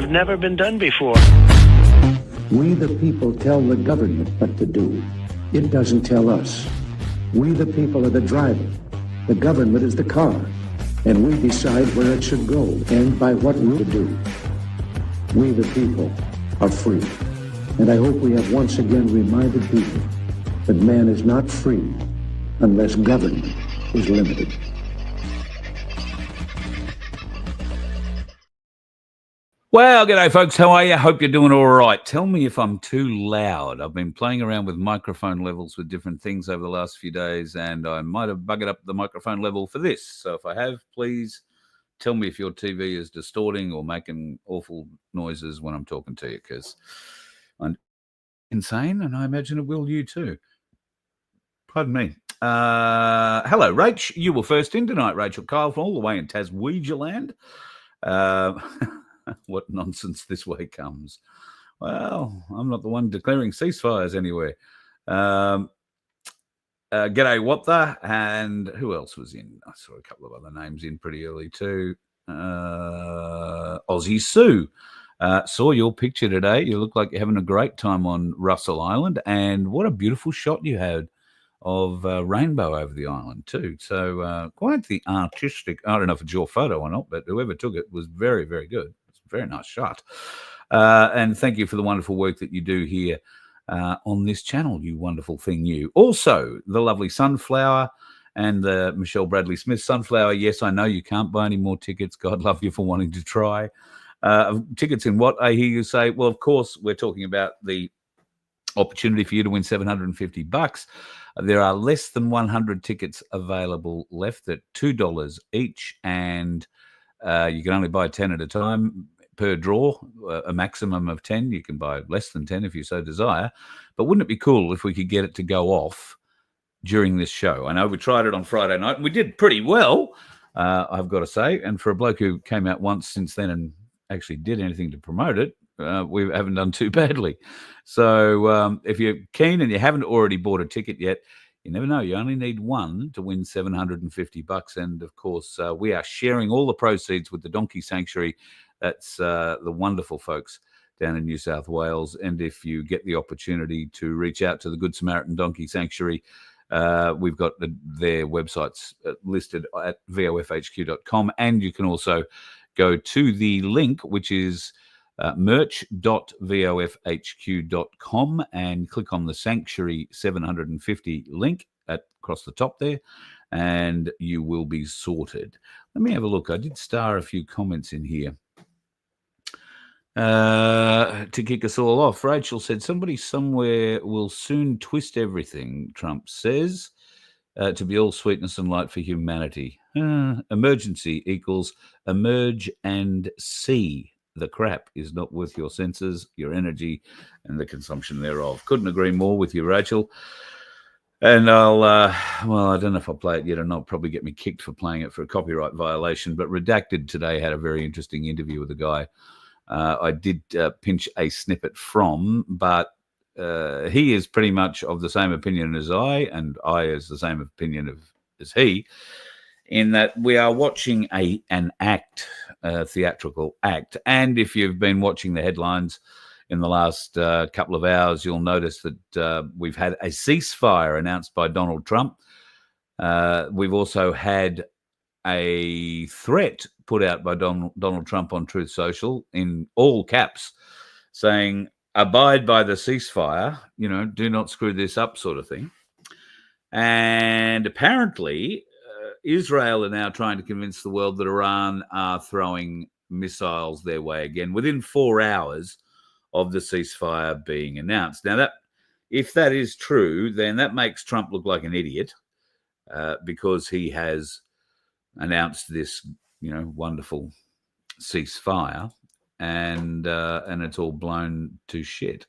have never been done before. We the people tell the government what to do. It doesn't tell us. We the people are the driver. The government is the car. And we decide where it should go and by what route to do. We the people are free. And I hope we have once again reminded people that man is not free unless government is limited. Well, g'day, folks. How are you? Hope you're doing all right. Tell me if I'm too loud. I've been playing around with microphone levels with different things over the last few days, and I might have buggered up the microphone level for this. So if I have, please tell me if your TV is distorting or making awful noises when I'm talking to you, because I'm insane, and I imagine it will you too. Pardon me. Hello, Rach. You were first in tonight, Rachel Kyle, from all the way in Taswegialand. What nonsense this way comes. Well, I'm not the one declaring ceasefires anywhere. G'day, what the? And who else was in? I saw a couple of other names in pretty early too. Aussie Sue. Saw your picture today. You look like you're having a great time on Russell Island. And what a beautiful shot you had of rainbow over the island too. So quite the artistic, I don't know if it's your photo or not, but whoever took it was very, very good. Very nice shot. And thank you for the wonderful work that you do here on this channel, you wonderful thing, you. Also, the lovely Sunflower and the Michelle Bradley Smith Sunflower. Yes, I know you can't buy any more tickets. God love you for wanting to try. Tickets in what, I hear you say? Well, of course, we're talking about the opportunity for you to win $750. There are less than 100 tickets available left at $2 each, and you can only buy 10 at a time per draw, a maximum of 10. You can buy less than 10 if you so desire. But wouldn't it be cool if we could get it to go off during this show? I know we tried it on Friday night, and we did pretty well, I've got to say. And for a bloke who came out once since then and actually did anything to promote it, we haven't done too badly. So if you're keen and you haven't already bought a ticket yet, you never know. You only need one to win $750. And, of course, we are sharing all the proceeds with the Donkey Sanctuary. That's the wonderful folks down in New South Wales. And if you get the opportunity to reach out to the Good Samaritan Donkey Sanctuary, we've got their websites listed at vofhq.com. And you can also go to the link, which is merch.vofhq.com, and click on the Sanctuary 750 link across the top there, and you will be sorted. Let me have a look. I did star a few comments in here to kick us all off. Rachel said, somebody somewhere will soon twist everything, Trump says, to be all sweetness and light for humanity. Emergency equals emerge and see. The crap is not worth your senses, your energy, and the consumption thereof. Couldn't agree more with you, Rachel. And I'll, well, I don't know if I'll play it yet or not. Probably get me kicked for playing it for a copyright violation. But Redacted today had a very interesting interview with a guy. I did pinch a snippet from, but he is pretty much of the same opinion as I, and I is the same opinion as he, in that we are watching an act, a theatrical act. And if you've been watching the headlines in the last couple of hours, you'll notice that we've had a ceasefire announced by Donald Trump. We've also had a threat put out by Donald Trump on Truth Social in all caps, saying, abide by the ceasefire, you know, do not screw this up, sort of thing. And apparently Israel are now trying to convince the world that Iran are throwing missiles their way again within 4 hours of the ceasefire being announced. Now, that if that is true, then that makes Trump look like an idiot because he has announced this, you know, wonderful ceasefire, and it's all blown to shit.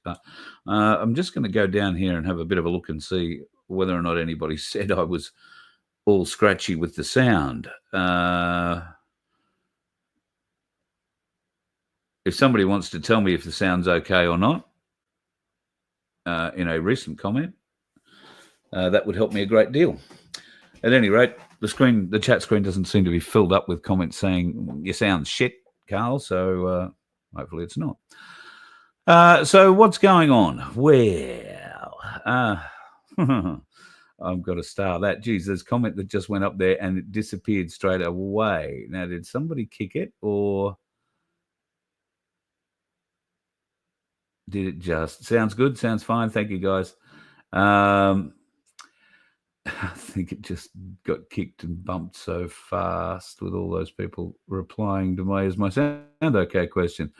I'm just going to go down here and have a bit of a look and see whether or not anybody said I was all scratchy with the sound. If somebody wants to tell me if the sound's okay or not in a recent comment, that would help me a great deal. At any rate, the chat screen doesn't seem to be filled up with comments saying you sound shit, Carl. So Hopefully it's not. So what's going on? Well, I've got to star that. Geez, there's a comment that just went up there and it disappeared straight away. Now, did somebody kick it or did it just... Sounds good. Sounds fine. Thank you, guys. I think it just got kicked and bumped so fast with all those people replying to my "Is my sound okay?" question.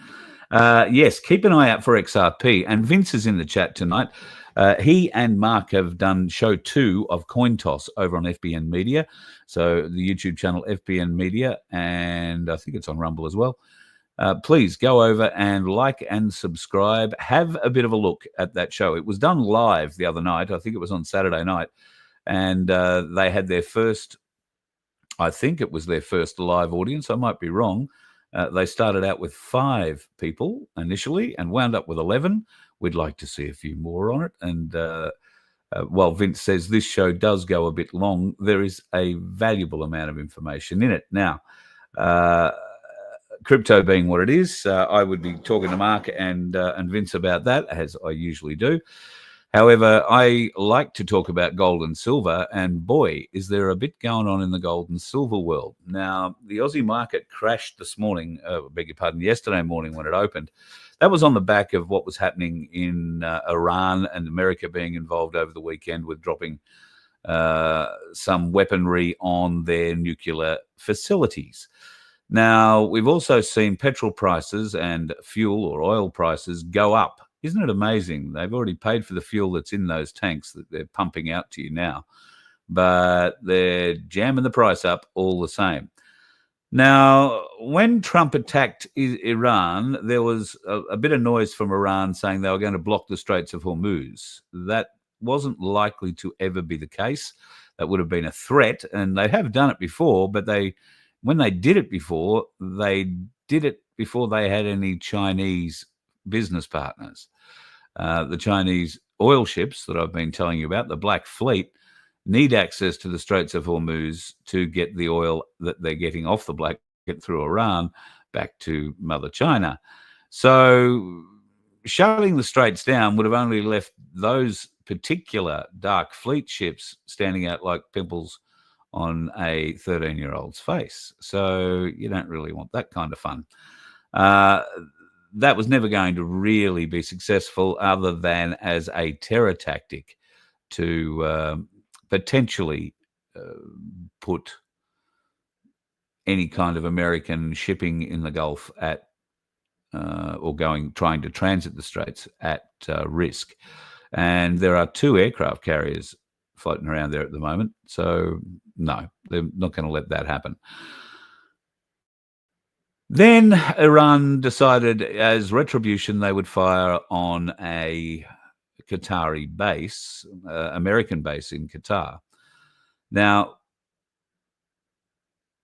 Yes, keep an eye out for XRP. And Vince is in the chat tonight. He and Mark have done show 2 of Coin Toss over on FBN Media. So the YouTube channel FBN Media, and I think it's on Rumble as well. Please go over and like and subscribe. Have a bit of a look at that show. It was done live the other night. I think it was on Saturday night. And they had their first, I think it was their first live audience. I might be wrong. They started out with 5 people initially and wound up with 11. We'd like to see a few more on it. And while Vince says this show does go a bit long, there is a valuable amount of information in it. Now, crypto being what it is, I would be talking to Mark and Vince about that, as I usually do. However, I like to talk about gold and silver, and boy, is there a bit going on in the gold and silver world. Now, the Aussie market crashed this morning, yesterday morning when it opened. That was on the back of what was happening in Iran and America being involved over the weekend with dropping some weaponry on their nuclear facilities. Now, we've also seen petrol prices and fuel or oil prices go up. Isn't it amazing? They've already paid for the fuel that's in those tanks that they're pumping out to you now, but they're jamming the price up all the same. Now, when Trump attacked Iran, there was a bit of noise from Iran saying they were going to block the Straits of Hormuz. That wasn't likely to ever be the case. That would have been a threat, and they have done it before, but when they did it before they had any Chinese business partners. The Chinese oil ships that I've been telling you about, the Black Fleet, need access to the Straits of Hormuz to get the oil that they're getting off the Black Fleet through Iran back to Mother China. So shutting the Straits down would have only left those particular Dark Fleet ships standing out like pimples on a 13-year-old's face. So you don't really want that kind of fun. That was never going to really be successful other than as a terror tactic to potentially put any kind of American shipping in the Gulf at or trying to transit the Straits at risk. And there are 2 aircraft carriers floating around there at the moment. So no, they're not going to let that happen. Then Iran decided as retribution they would fire on a Qatari base, American base in Qatar. Now,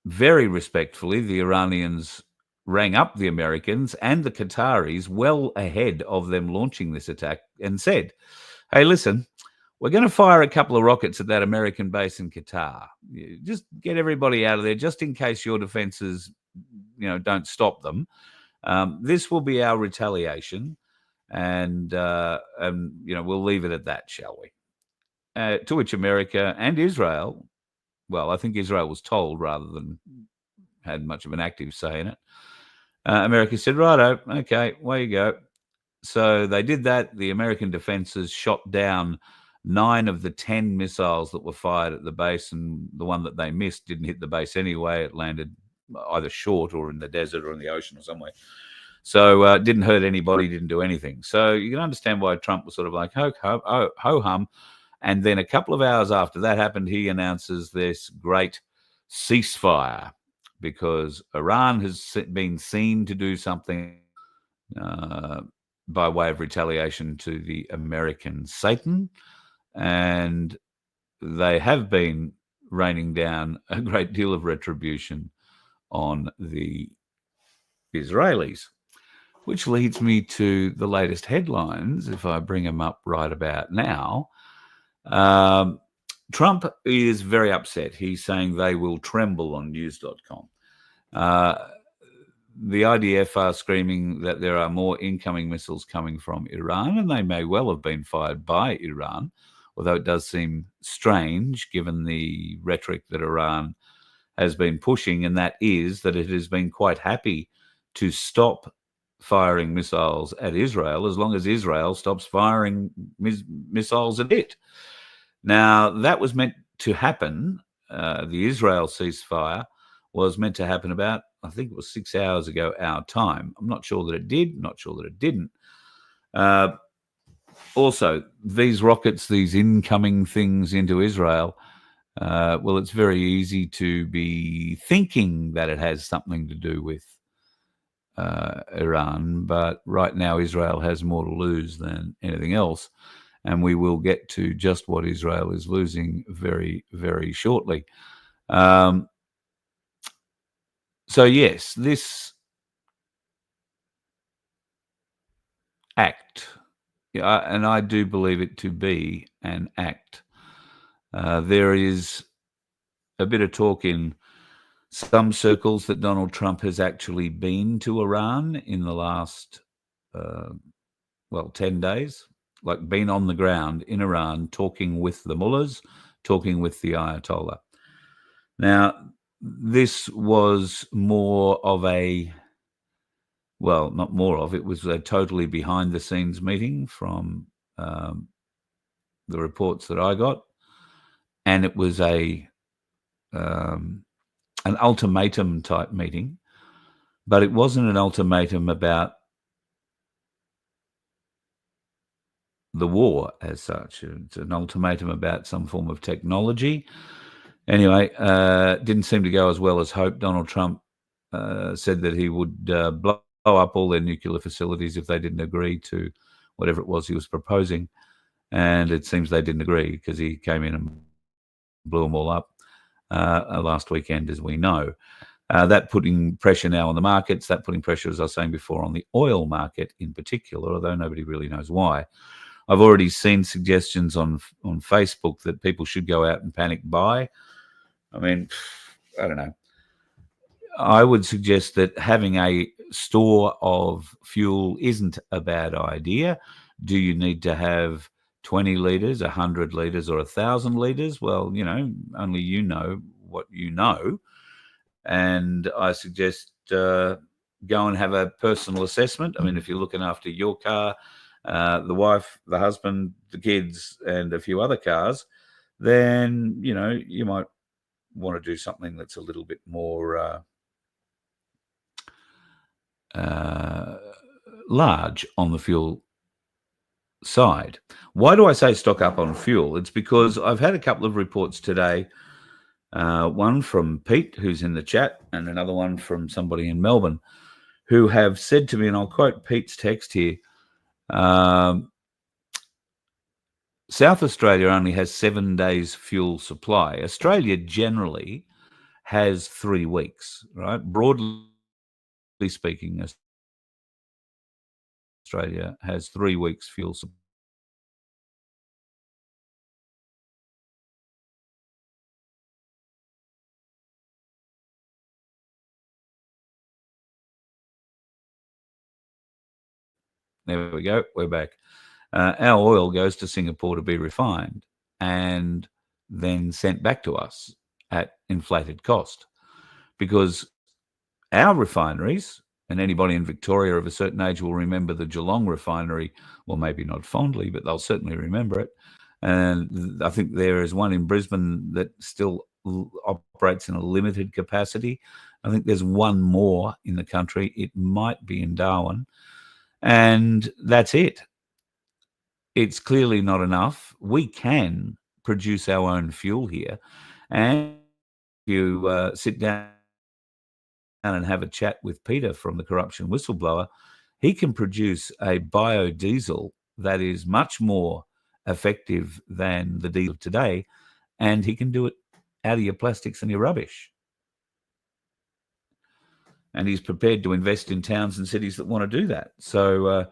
very respectfully, the Iranians rang up the Americans and the Qataris well ahead of them launching this attack and said, hey, listen, we're going to fire a couple of rockets at that American base in Qatar. Just get everybody out of there just in case your defenses don't stop them. This will be our retaliation, and we'll leave it at that, shall we? To which America and Israel, well, I think Israel was told rather than had much of an active say in it. America said, righto, okay, away you go. So they did that. The American defenses shot down 9 of the 10 missiles that were fired at the base, and the one that they missed didn't hit the base anyway. It landed either short or in the desert or in the ocean or somewhere. So didn't hurt anybody, didn't do anything. So you can understand why Trump was sort of like, ho-hum. And then a couple of hours after that happened, he announces this great ceasefire because Iran has been seen to do something by way of retaliation to the American Satan. And they have been raining down a great deal of retribution on the Israelis, which leads me to the latest headlines, if I bring them up right about now. Trump is very upset. He's saying they will tremble on news.com. the IDF are screaming that there are more incoming missiles coming from Iran, and they may well have been fired by Iran, although it does seem strange given the rhetoric that Iran has been pushing, and that is that it has been quite happy to stop firing missiles at Israel as long as Israel stops firing missiles at it. Now, that was meant to happen. The Israel ceasefire was meant to happen about, I think it was 6 hours ago, our time. I'm not sure that it did, not sure that it didn't. Also, these rockets, these incoming things into Israel, well, it's very easy to be thinking that it has something to do with Iran, but right now Israel has more to lose than anything else, and we will get to just what Israel is losing very, very shortly. So yes, this act, and I do believe it to be an act. There is a bit of talk in some circles that Donald Trump has actually been to Iran in the last, 10 days, like been on the ground in Iran talking with the mullahs, talking with the Ayatollah. Now, this was more of a, well, not more of, it was a totally behind-the-scenes meeting from the reports that I got, and it was an ultimatum-type meeting, but it wasn't an ultimatum about the war as such. It's an ultimatum about some form of technology. Anyway, didn't seem to go as well as hoped. Donald Trump said that he would blow up all their nuclear facilities if they didn't agree to whatever it was he was proposing. And it seems they didn't agree because he came in and blew them all up last weekend, as we know. That putting pressure now on the markets, that putting pressure, as I was saying before, on the oil market in particular, although nobody really knows why. I've already seen suggestions on Facebook that people should go out and panic buy. I mean, I don't know. I would suggest that having a store of fuel isn't a bad idea. Do you need to have 20 litres, 100 litres, or 1,000 litres? Well, only you know what you know. And I suggest go and have a personal assessment. I mean, if you're looking after your car, the wife, the husband, the kids, and a few other cars, then, you might want to do something that's a little bit more large on the fuel side. Why do I say stock up on fuel? It's because I've had a couple of reports today, one from Pete, who's in the chat, and another one from somebody in Melbourne, who have said to me, and I'll quote Pete's text here, South Australia only has 7 days fuel supply. Australia generally has 3 weeks, right? Broadly speaking, Australia has 3 weeks fuel supply. There we go. We're back. Our oil goes to Singapore to be refined and then sent back to us at inflated cost, because our refineries, and anybody in Victoria of a certain age will remember the Geelong refinery, well, maybe not fondly, but they'll certainly remember it. And I think there is one in Brisbane that still operates in a limited capacity. I think there's one more in the country. It might be in Darwin. And that's it. It's clearly not enough. We can produce our own fuel here. And you sit down and have a chat with Peter from the Corruption Whistleblower, he can produce a biodiesel that is much more effective than the diesel today, and he can do it out of your plastics and your rubbish. And he's prepared to invest in towns and cities that want to do that. So,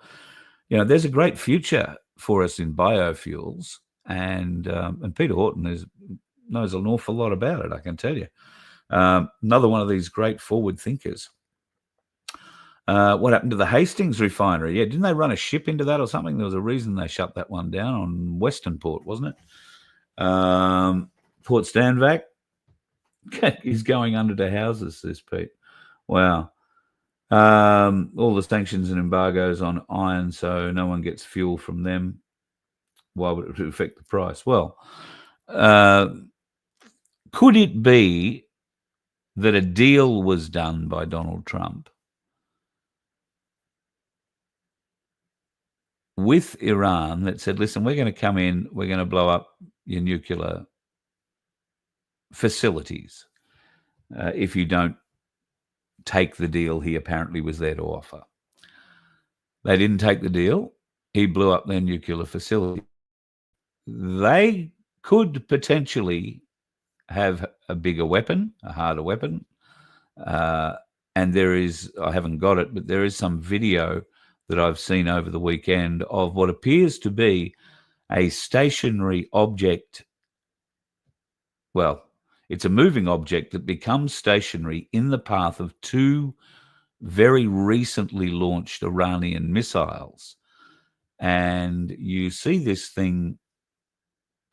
there's a great future for us in biofuels, and Peter Horton knows an awful lot about it, I can tell you. Another one of these great forward thinkers. What happened to the Hastings refinery? Yeah, didn't they run a ship into that or something? There was a reason they shut that one down on Western Port, wasn't it? Port Stanvac is going under to houses, says Pete. Wow. All the sanctions and embargoes on iron, so no one gets fuel from them. Why would it affect the price? Well, could it be that a deal was done by Donald Trump with Iran that said, listen, we're going to come in, we're going to blow up your nuclear facilities if you don't take the deal he apparently was there to offer. They didn't take the deal. He blew up their nuclear facility. They could potentially have a bigger weapon, a harder weapon. And there is, I haven't got it, but there is some video that I've seen over the weekend of what appears to be a stationary object. Well, it's a moving object that becomes stationary in the path of two very recently launched Iranian missiles. And you see this thing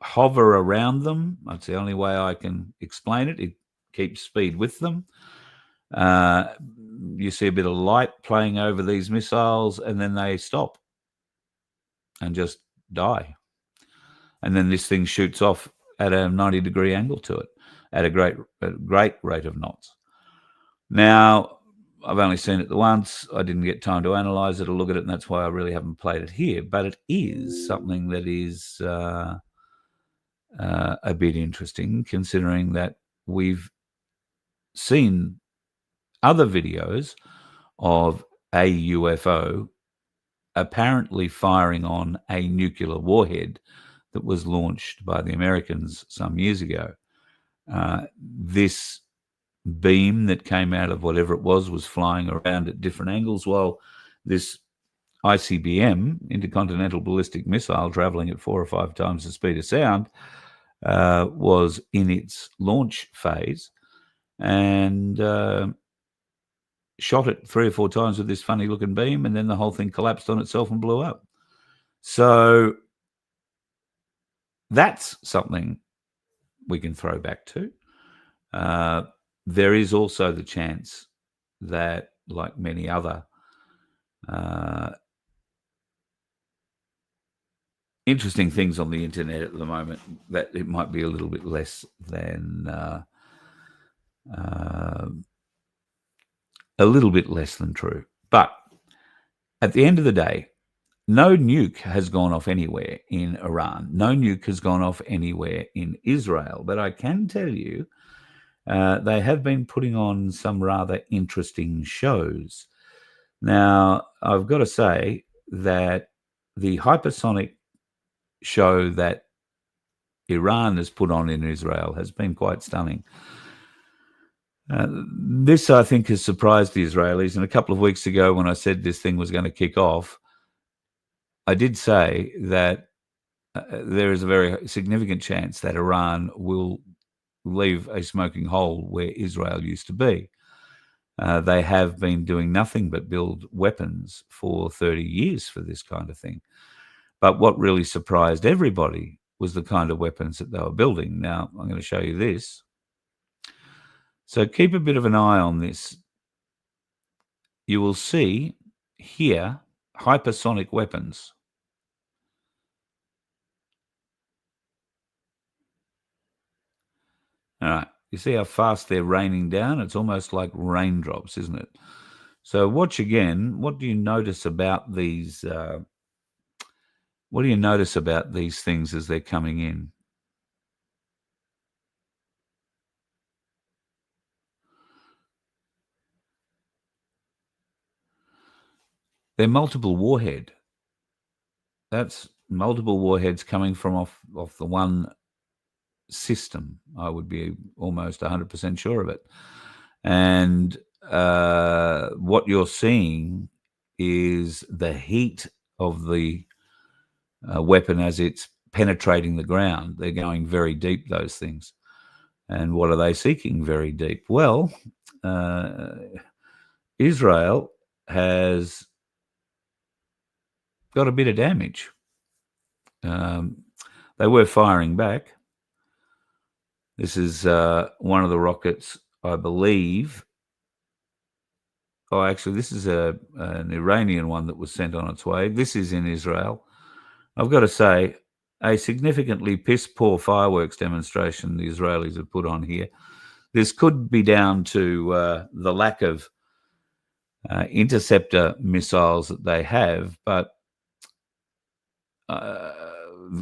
hover around them. That's the only way I can explain it. It keeps speed with them. You see a bit of light playing over these missiles, and then they stop and just die. And then this thing shoots off at a 90-degree angle to it at a great rate of knots. Now, I've only seen it the once. I didn't get time to analyze it or look at it, and that's why I really haven't played it here. But it is something that is a bit interesting, considering that we've seen other videos of a UFO apparently firing on a nuclear warhead that was launched by the Americans some years ago. This beam that came out of whatever it was flying around at different angles, while this ICBM, intercontinental ballistic missile, traveling at 4 or 5 times the speed of sound, was in its launch phase and shot it 3 or 4 times with this funny looking beam, and then the whole thing collapsed on itself and blew up. So that's something we can throw back to. There is also the chance that, like many other interesting things on the internet at the moment, that it might be a little bit less than true. But at the end of the day, no nuke has gone off anywhere in Iran. No nuke has gone off anywhere in Israel. But I can tell you, they have been putting on some rather interesting shows. Now, I've got to say that the hypersonic show that Iran has put on in Israel has been quite stunning. This, I think, has surprised the Israelis. And a couple of weeks ago, when I said this thing was going to kick off, I did say that there is a very significant chance that Iran will leave a smoking hole where Israel used to be. They have been doing nothing but build weapons for 30 years for this kind of thing. But what really surprised everybody was the kind of weapons that they were building. Now, I'm going to show you this. So keep a bit of an eye on this. You will see here hypersonic weapons. All right, you see how fast they're raining down? It's almost like raindrops, isn't it? So watch again. What do you notice about these? What do you notice about these things as they're coming in? They're multiple warhead. That's multiple warheads coming from off the one system. I would be almost 100% sure of it. And what you're seeing is the heat of the weapon as it's penetrating the ground. They're going very deep, those things. And what are they seeking very deep? Well, Israel has got a bit of damage. They were firing back. This is one of the rockets, I believe. Oh, actually, this is an Iranian one that was sent on its way. This is in Israel. I've got to say, a significantly piss-poor fireworks demonstration the Israelis have put on here. This could be down to the lack of interceptor missiles that they have, but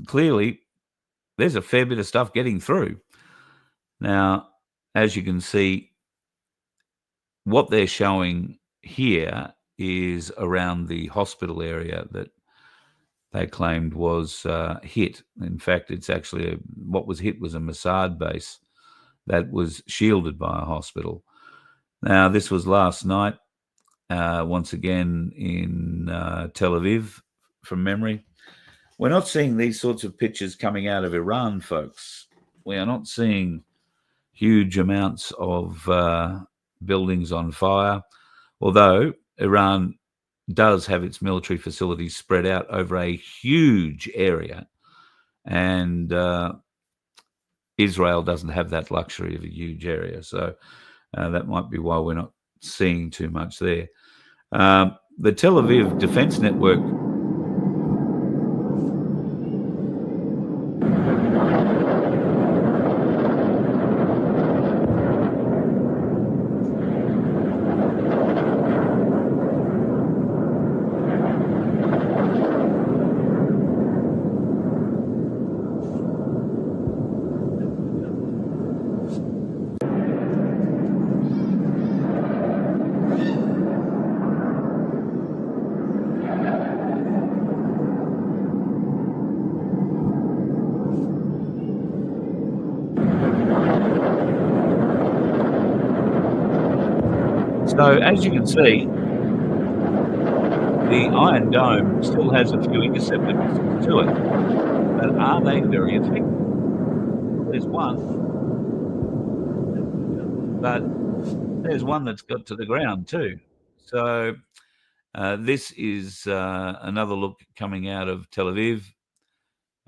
clearly there's a fair bit of stuff getting through. Now, as you can see, what they're showing here is around the hospital area that they claimed was hit. In fact, it's actually what was hit was a Mossad base that was shielded by a hospital. Now, this was last night, once again in Tel Aviv, from memory. We're not seeing these sorts of pictures coming out of Iran, folks. We are not seeing huge amounts of buildings on fire, although Iran does have its military facilities spread out over a huge area, and Israel doesn't have that luxury of a huge area, so that might be why we're not seeing too much there. The Tel Aviv Defense Network So, as you can see, the Iron Dome still has a few interceptor missiles to it, but are they very effective? There's one, but there's one that's got to the ground too. So this is another look coming out of Tel Aviv.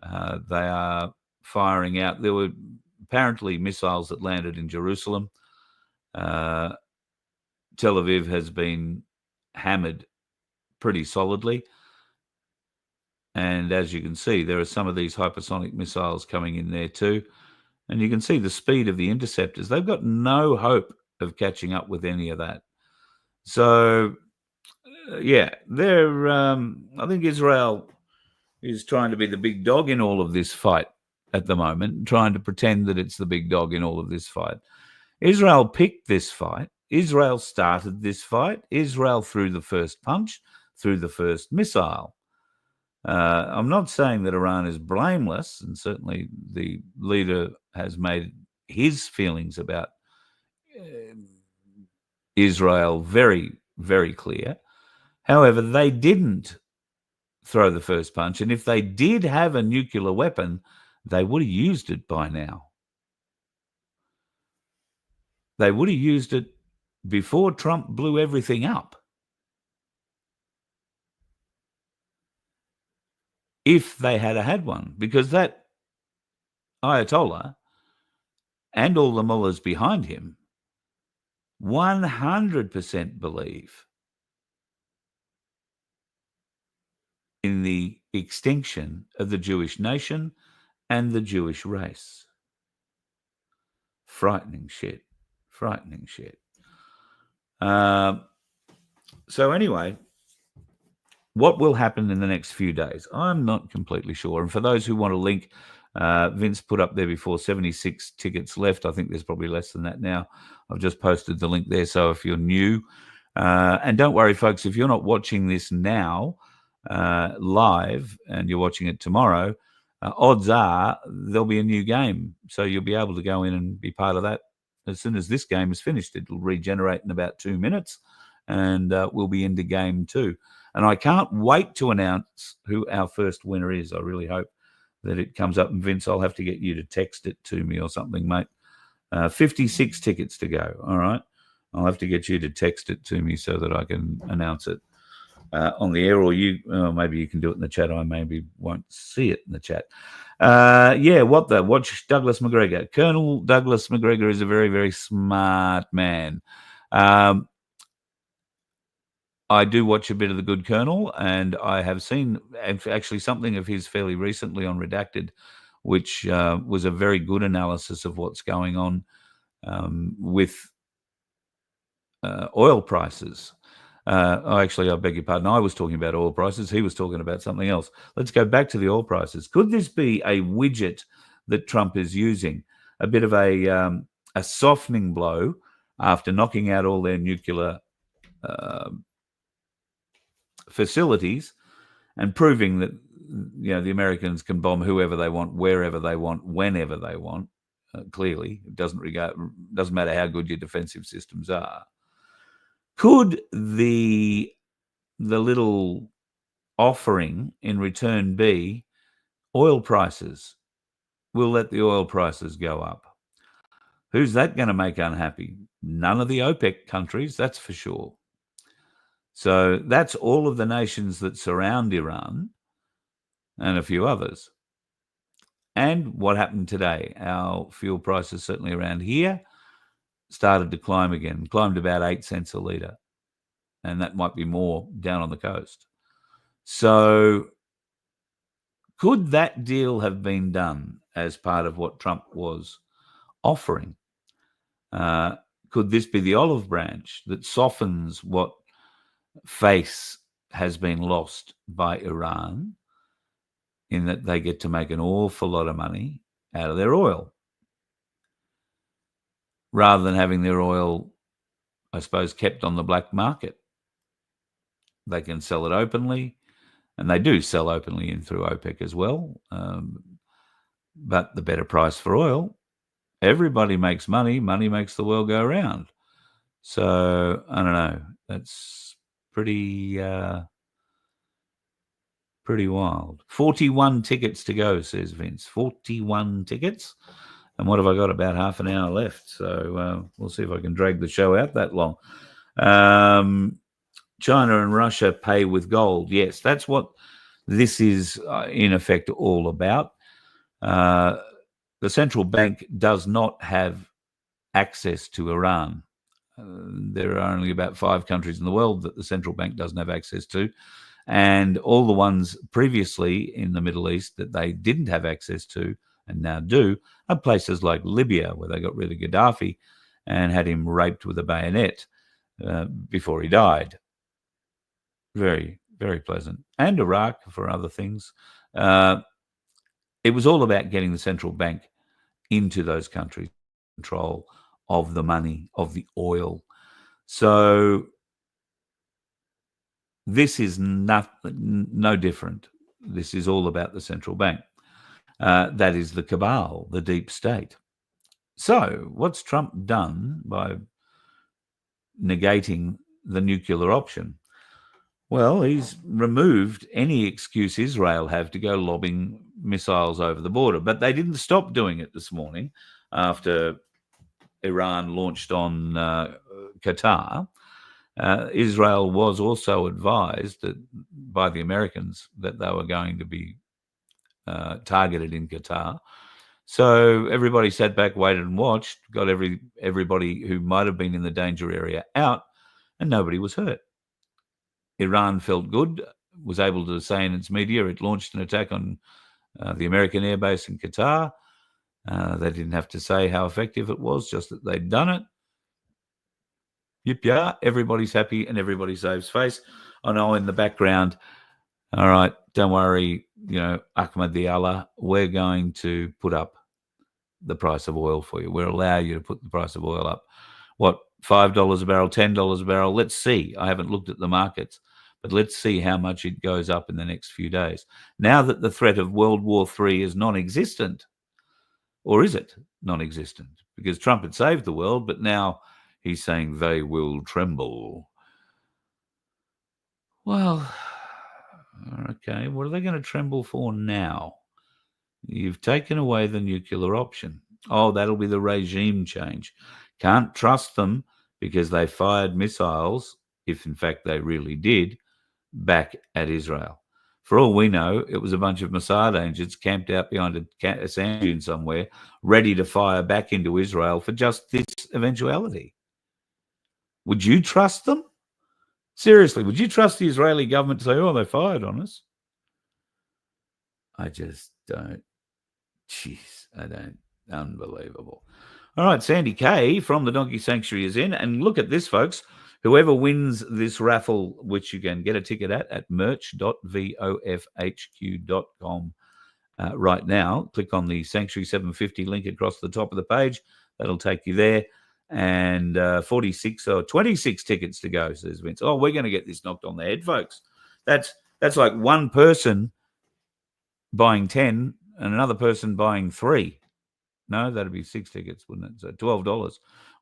They are firing out. There were apparently missiles that landed in Jerusalem. Tel Aviv has been hammered pretty solidly. And as you can see, there are some of these hypersonic missiles coming in there too. And you can see the speed of the interceptors. They've got no hope of catching up with any of that. So, yeah, I think Israel is trying to be the big dog in all of this fight at the moment, trying to pretend that it's the big dog in all of this fight. Israel picked this fight. Israel started this fight. Israel threw the first punch, threw the first missile. I'm not saying that Iran is blameless, and certainly the leader has made his feelings about Israel very, very clear. However, they didn't throw the first punch, and if they did have a nuclear weapon, they would have used it by now. They would have used it before Trump blew everything up. If they had one, because that Ayatollah and all the mullahs behind him 100% believe in the extinction of the Jewish nation and the Jewish race. Frightening shit. Frightening shit. So anyway, what will happen in the next few days? I'm not completely sure. And for those who want a link, Vince put up there before 76 tickets left. I think there's probably less than that now. I've just posted the link there. So if you're new, and don't worry, folks, if you're not watching this now live and you're watching it tomorrow, odds are there'll be a new game. So you'll be able to go in and be part of that. As soon as this game is finished, it'll regenerate in about 2 minutes, and we'll be into game 2. And I can't wait to announce who our first winner is. I really hope that it comes up. And Vince, I'll have to get you to text it to me or something, mate. 56 tickets to go. All right. I'll have to get you to text it to me so that I can announce it on the air, or maybe you can do it in the chat. I maybe won't see it in the chat. Watch Douglas McGregor. Colonel Douglas McGregor is a very, very smart man. I do watch a bit of The Good Colonel, and I have seen actually something of his fairly recently on Redacted, which was a very good analysis of what's going on with oil prices. I beg your pardon. I was talking about oil prices. He was talking about something else. Let's go back to the oil prices. Could this be a widget that Trump is using? A bit of a softening blow after knocking out all their nuclear facilities and proving that the Americans can bomb whoever they want, wherever they want, whenever they want. Clearly, it doesn't matter how good your defensive systems are. Could the little offering in return be oil prices? We'll let the oil prices go up. Who's that going to make unhappy? None of the OPEC countries, that's for sure. So that's all of the nations that surround Iran and a few others. And what happened today? Our fuel prices, certainly around here, started to climb again, climbed about 8 cents a litre. And that might be more down on the coast. So could that deal have been done as part of what Trump was offering? Could this be the olive branch that softens what face has been lost by Iran, in that they get to make an awful lot of money out of their oil, rather than having their oil, I suppose, kept on the black market? They can sell it openly, and they do sell openly in through OPEC as well. But the better price for oil, everybody makes money. Money makes the world go round. So I don't know. That's pretty wild. 41 tickets to go, says Vince. 41 tickets. And what have I got? About half an hour left. So we'll see if I can drag the show out that long. China and Russia pay with gold. Yes, that's what this is in effect all about. The central bank does not have access to Iran. There are only about 5 countries in the world that the central bank doesn't have access to. And all the ones previously in the Middle East that they didn't have access to and now do are places like Libya, where they got rid of Gaddafi and had him raped with a bayonet before he died. Very, very pleasant. And Iraq for other things. It was all about getting the central bank into those countries, control of the money, of the oil. So this is no different. This is all about the central bank. That is the cabal, the deep state. So what's Trump done by negating the nuclear option? Well, he's removed any excuse Israel have to go lobbing missiles over the border. But they didn't stop doing it this morning after Iran launched on Qatar. Israel was also advised that by the Americans that they were going to be targeted in Qatar. So everybody sat back, waited and watched, got everybody who might have been in the danger area out, and nobody was hurt. Iran felt good, was able to say in its media it launched an attack on the American airbase in Qatar. They didn't have to say how effective it was, just that they'd done it. Yip, yeah, everybody's happy and everybody saves face. I know in the background, all right, don't worry, Ahmed Allah, we're going to put up the price of oil for you. We'll allow you to put the price of oil up. What, $5 a barrel, $10 a barrel? Let's see. I haven't looked at the markets, but let's see how much it goes up in the next few days. Now that the threat of World War III is non-existent, or is it non-existent? Because Trump had saved the world, but now he's saying they will tremble. Well, okay, what are they going to tremble for now? You've taken away the nuclear option. Oh, that'll be the regime change. Can't trust them because they fired missiles, if in fact they really did, back at Israel. For all we know, it was a bunch of Mossad agents camped out behind a sand dune somewhere, ready to fire back into Israel for just this eventuality. Would you trust them? Seriously, would you trust the Israeli government to say, oh, they fired on us? I just don't. Jeez, I don't. Unbelievable. All right, Sandy K from the Donkey Sanctuary is in. And look at this, folks. Whoever wins this raffle, which you can get a ticket at merch.vofhq.com right now, click on the Sanctuary 750 link across the top of the page. That'll take you there. And 46 or 26 tickets to go, says Vince. Oh, we're going to get this knocked on the head, folks. That's like one person buying 10 and another person buying 3. No, that'd be 6 tickets, wouldn't it? So $12.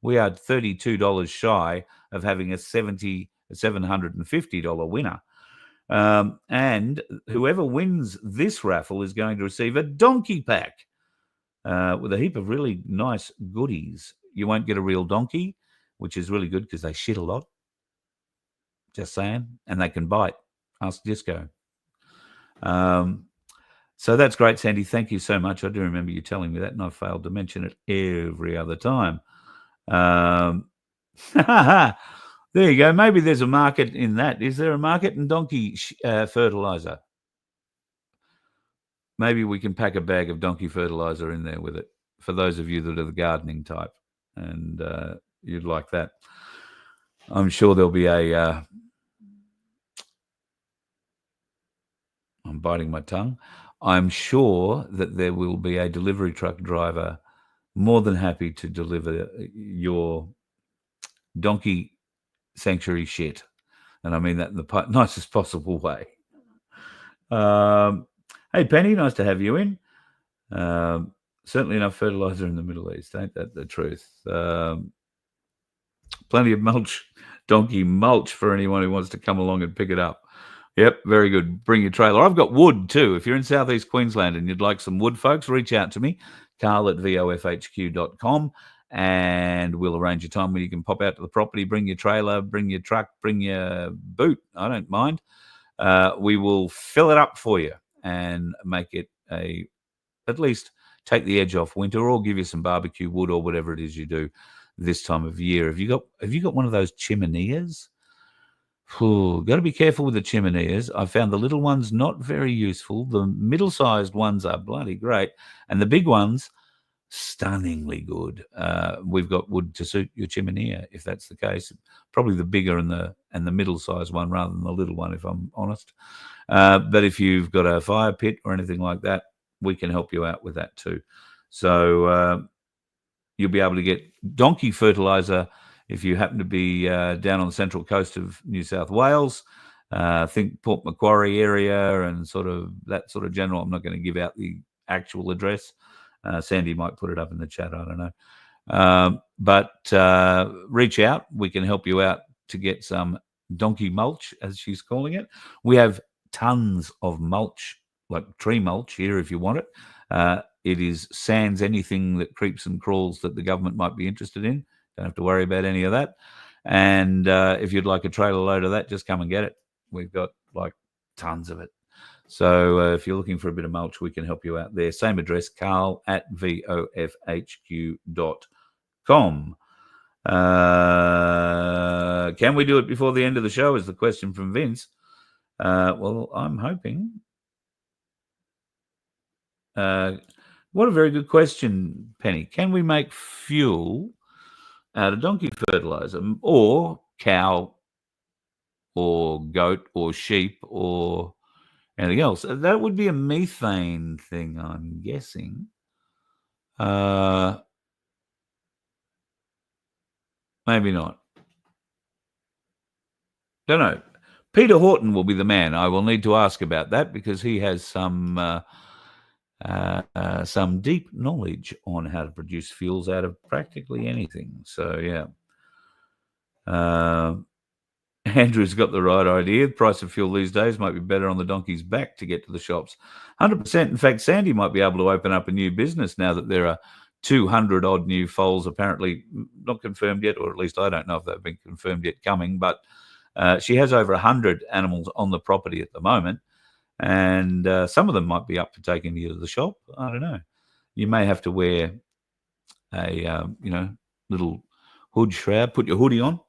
We are $32 shy of having a $750 winner. And whoever wins this raffle is going to receive a donkey pack with a heap of really nice goodies. You won't get a real donkey, which is really good because they shit a lot. Just saying. And they can bite. Ask Disco. So that's great, Sandy. Thank you so much. I do remember you telling me that, and I failed to mention it every other time. There you go. Maybe there's a market in that. Is there a market in donkey fertilizer? Maybe we can pack a bag of donkey fertilizer in there with it for those of you that are the gardening type and you'd like that. I'm sure there'll be a... I'm biting my tongue. I'm sure that there will be a delivery truck driver more than happy to deliver your donkey sanctuary shit. And I mean that in the nicest possible way. Hey, Penny, nice to have you in. Certainly enough fertilizer in the Middle East, ain't that the truth? Plenty of mulch, donkey mulch for anyone who wants to come along and pick it up. Yep, very good. Bring your trailer. I've got wood too. If you're in southeast Queensland and you'd like some wood, folks, reach out to me, carl@vofhq.com, and we'll arrange a time when you can pop out to the property, bring your trailer, bring your truck, bring your boot. I don't mind. We will fill it up for you and make it at least take the edge off winter, or give you some barbecue wood or whatever it is you do this time of year. Have you got one of those chimeneas? Got to be careful with the chimeneas. I found the little ones not very useful. The middle-sized ones are bloody great, and the big ones stunningly good. We've got wood to suit your chimenea, if that's the case. Probably the bigger and the middle-sized one rather than the little one, if I'm honest. But if you've got a fire pit or anything like that, we can help you out with that too. So you'll be able to get donkey fertilizer if you happen to be down on the central coast of New South Wales. Think Port Macquarie area and that sort of general. I'm not going to give out the actual address. Sandy might put it up in the chat. I don't know. But reach out. We can help you out to get some donkey mulch, as she's calling it. We have tons of mulch, like tree mulch here if you want it. It is sans anything that creeps and crawls that the government might be interested in. Don't have to worry about any of that. And if you'd like a trailer load of that, just come and get it. We've got like tons of it. So if you're looking for a bit of mulch, we can help you out there. Same address, carl@vofhq.com. Can we do it before the end of the show is the question from Vince. Well, I'm hoping. What a very good question, Penny. Can we make fuel out of donkey fertilizer, or cow or goat or sheep or anything else? That would be a methane thing, I'm guessing. Maybe not. Don't know. Peter Horton will be the man. I will need to ask about that because he has some deep knowledge on how to produce fuels out of practically anything. So, yeah. Andrew's got the right idea. The price of fuel these days might be better on the donkey's back to get to the shops. 100%. In fact, Sandy might be able to open up a new business now that there are 200 odd new foals, apparently not confirmed yet, or at least I don't know if they've been confirmed yet coming, but she has over 100 animals on the property at the moment, and some of them might be up for taking you to the shop. I don't know. You may have to wear a little hood shroud, put your hoodie on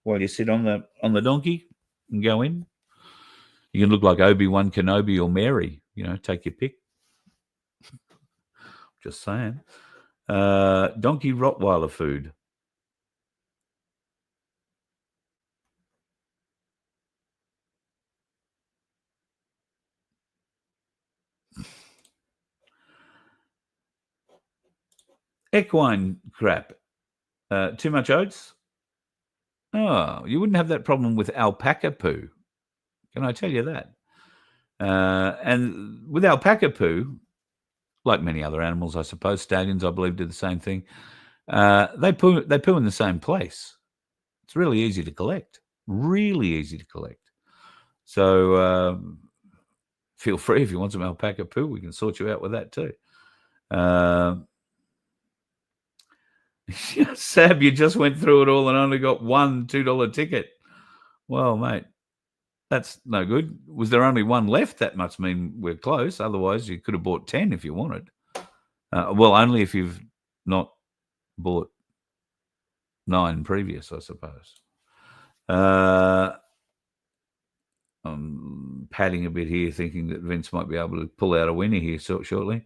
while you sit on the donkey and go in. You can look like Obi-Wan Kenobi or Mary, take your pick. Just saying. Donkey Rottweiler food. Equine crap. Too much oats? Oh, you wouldn't have that problem with alpaca poo. Can I tell you that? And with alpaca poo, like many other animals, I suppose, stallions, I believe, do the same thing. They poo in the same place. It's really easy to collect. Really easy to collect. So feel free if you want some alpaca poo. We can sort you out with that too. Sab, you just went through it all and only got one $2 ticket. Well, mate, that's no good. Was there only one left? That must mean we're close. Otherwise, you could have bought 10 if you wanted. Well, only if you've not bought 9 previous, I suppose. I'm padding a bit here, thinking that Vince might be able to pull out a winner here shortly.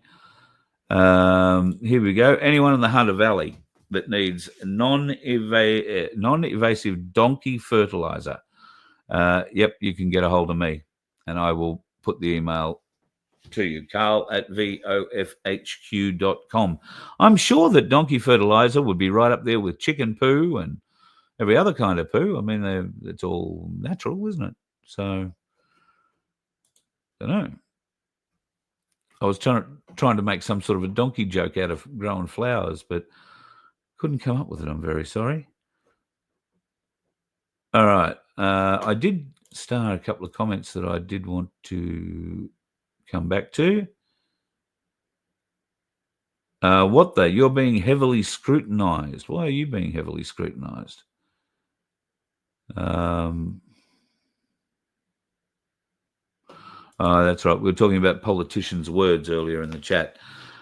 Here we go. Anyone in the Hunter Valley that needs non-evasive donkey fertilizer, yep, you can get a hold of me, and I will put the email to you, carl@vofhq.com. I'm sure that donkey fertilizer would be right up there with chicken poo and every other kind of poo. I mean, it's all natural, isn't it? So, I don't know. I was trying to make some sort of a donkey joke out of growing flowers, but couldn't come up with it. I'm very sorry. All right. I did start a couple of comments that I did want to come back to. You're being heavily scrutinized. Why are you being heavily scrutinized? That's right. We were talking about politicians' words earlier in the chat.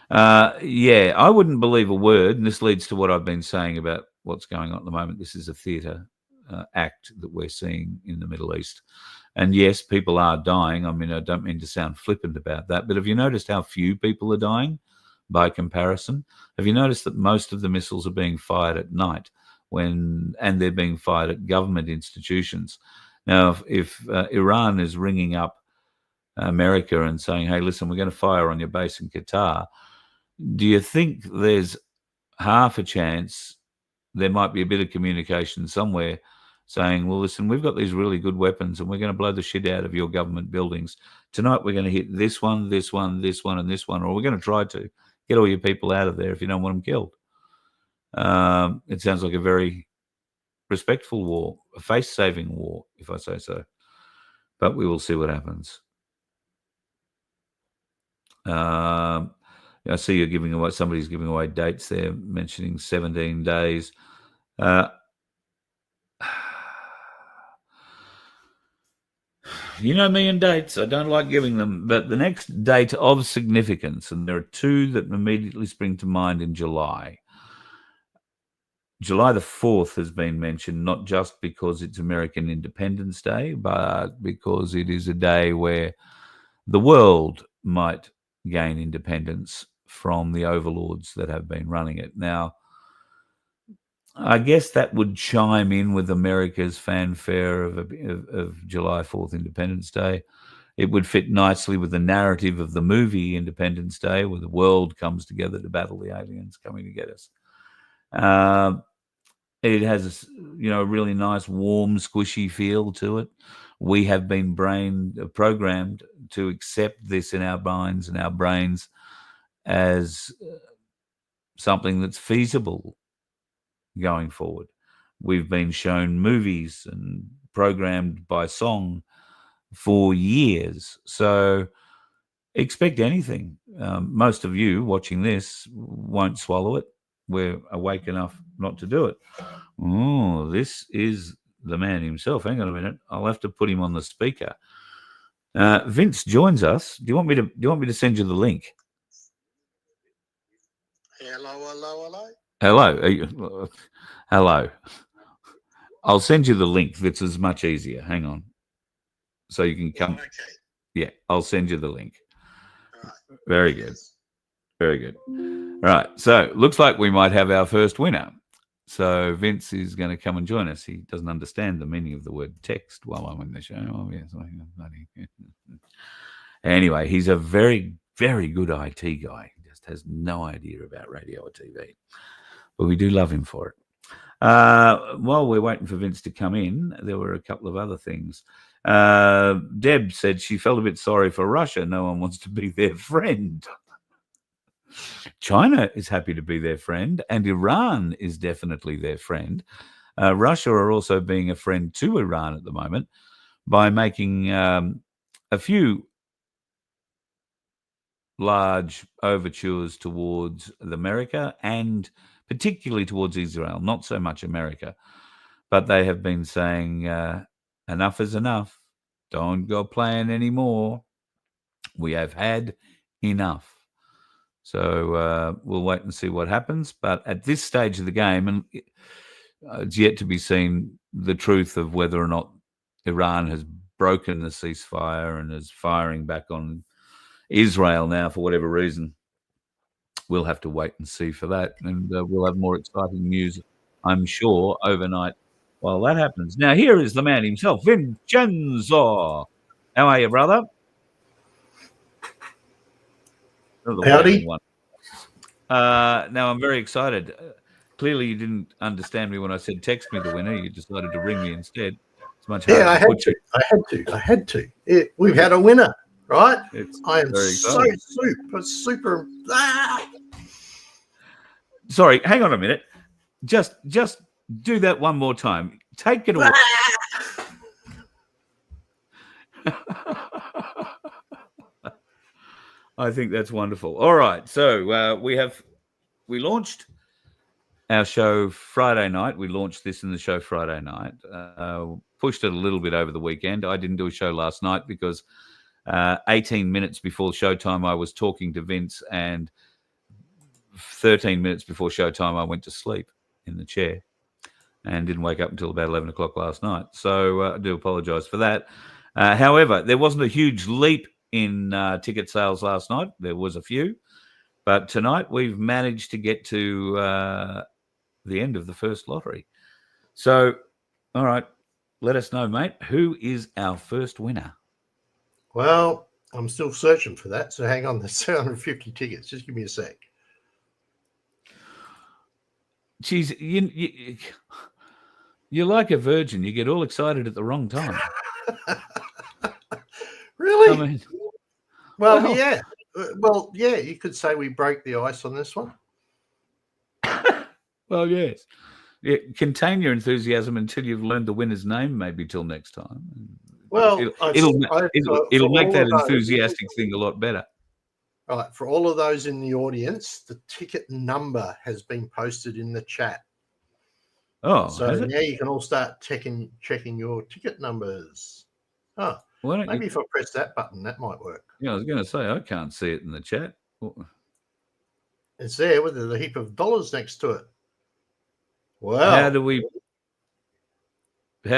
Yeah, I wouldn't believe a word, and this leads to what I've been saying about what's going on at the moment. This is a theatre act that we're seeing in the Middle East. And yes, people are dying. I mean, I don't mean to sound flippant about that, but have you noticed how few people are dying by comparison? Have you noticed that most of the missiles are being fired at night and they're being fired at government institutions? Now, if Iran is ringing up America and saying, hey, listen, we're going to fire on your base in Qatar, do you think there's half a chance there might be a bit of communication somewhere saying, well, listen, we've got these really good weapons and we're going to blow the shit out of your government buildings. Tonight we're going to hit this one, this one, this one, and this one, or we're going to try to get all your people out of there if you don't want them killed. It sounds like a very respectful war, a face-saving war, if I say so. But we will see what happens. I see you're giving away, somebody's giving away dates there, mentioning 17 days. You know me and dates. I don't like giving them. But the next date of significance, and there are two that immediately spring to mind in July. July the 4th has been mentioned, not just because it's American Independence Day, but because it is a day where the world might gain independence from the overlords that have been running it. Now, I guess that would chime in with America's fanfare of July 4th Independence Day. It would fit nicely with the narrative of the movie Independence Day, where the world comes together to battle the aliens coming to get us. It has a really nice, warm, squishy feel to it. We have been programmed to accept this in our minds and our brains as something that's feasible going forward. We've been shown movies and programmed by song for years. So Expect anything. Most of you watching this won't swallow it. We're awake enough not to do it. Oh, this is the man himself. Hang on a minute. I'll have to put him on the speaker. Vince joins us. Do you want me to send you the link? Hello. Hello. Hello. I'll send you the link. That's as much easier. Hang on. So you can come. Okay. Yeah, I'll send you the link. All right. Very good. Very good. Right. So looks like we might have our first winner. So Vince is going to come and join us. He doesn't understand the meaning of the word text while I'm in the show. Oh, yes. Anyway, he's a very, very good IT guy. He just has no idea about radio or TV. But we do love him for it. While we're waiting for Vince to come in, there were a couple of other things. Deb said she felt a bit sorry for Russia. No one wants to be their friend. China is happy to be their friend, and Iran is definitely their friend. Russia are also being a friend to Iran at the moment by making a few large overtures towards America and particularly towards Israel, not so much America. But they have been saying, enough is enough. Don't go playing anymore. We have had enough. So we'll wait and see what happens. But at this stage of the game, and it's yet to be seen the truth of whether or not Iran has broken the ceasefire and is firing back on Israel now for whatever reason. We'll have to wait and see for that. And we'll have more exciting news, I'm sure, overnight while that happens. Now, here is the man himself, Vincenzo. How are you, brother? Howdy. Now, I'm very excited. Clearly, you didn't understand me when I said text me the winner. You decided to ring me instead. It's much harder. Yeah, I had to. We've had a winner, right? I am so super. Sorry, hang on a minute. Just do that one more time. Take it away. I think that's wonderful. All right, so we launched our show Friday night. We launched this in the show Friday night. Pushed it a little bit over the weekend. I didn't do a show last night because 18 minutes before showtime, I was talking to Vince, and 13 minutes before showtime, I went to sleep in the chair and didn't wake up until about 11 o'clock last night. So I do apologize for that. However, there wasn't a huge leap in ticket sales last night. There was a few. But tonight we've managed to get to the end of the first lottery. So, all right, let us know, mate. Who is our first winner? Well, I'm still searching for that. So hang on, there's 750 tickets. Just give me a sec. Geez, you're like a virgin. You get all excited at the wrong time. Really? I mean, yeah. Well, yeah, you could say we broke the ice on this one. Well, yes. Yeah, contain your enthusiasm until you've learned the winner's name, maybe till next time. Well, it'll make that enthusiastic thing a lot better. All right, for all of those in the audience, the ticket number has been posted in the chat. Oh, so now you can all start checking your ticket numbers. Oh, maybe if I press that button, that might work. Yeah, I was going to say, I can't see it in the chat. It's there with a heap of dollars next to it. Wow. How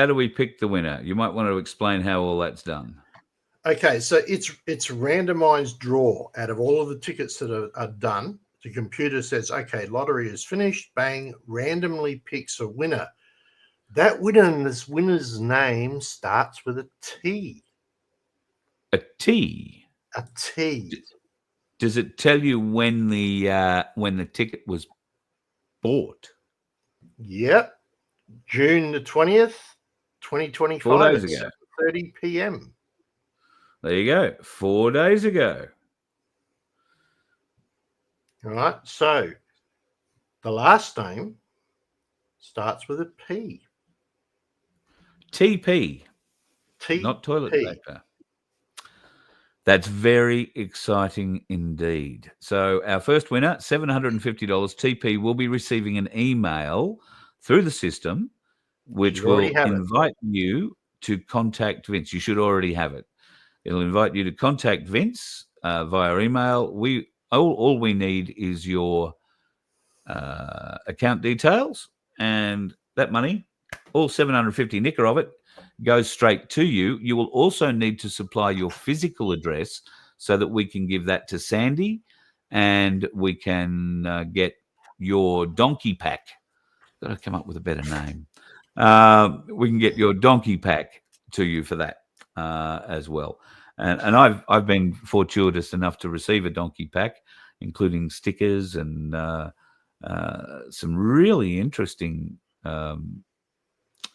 do we pick the winner? You might want to explain how all that's done. Okay, so it's randomized draw out of all of the tickets that are done. The computer says, okay, lottery is finished, bang, randomly picks a winner. That winner's name starts with a T. A T? A T. Does it tell you when the ticket was bought? Yep. June the 20th, 2025. 4 days ago. 7:30 p.m. There you go. 4 days ago. All right. So the last name starts with a P. TP. T. Not toilet paper. That's very exciting indeed. So our first winner, $750 TP, will be receiving an email through the system, which Should already will have it. invite you to contact Vince. You should already have it. It'll invite you to contact Vince via email. All we need is your account details, and that money, all 750 nicker of it, goes straight to you. You will also need to supply your physical address so that we can give that to Sandy, and we can get your donkey pack. Got to come up with a better name. We can get your donkey pack to you for that as well. And I've been fortuitous enough to receive a donkey pack, including stickers and some really interesting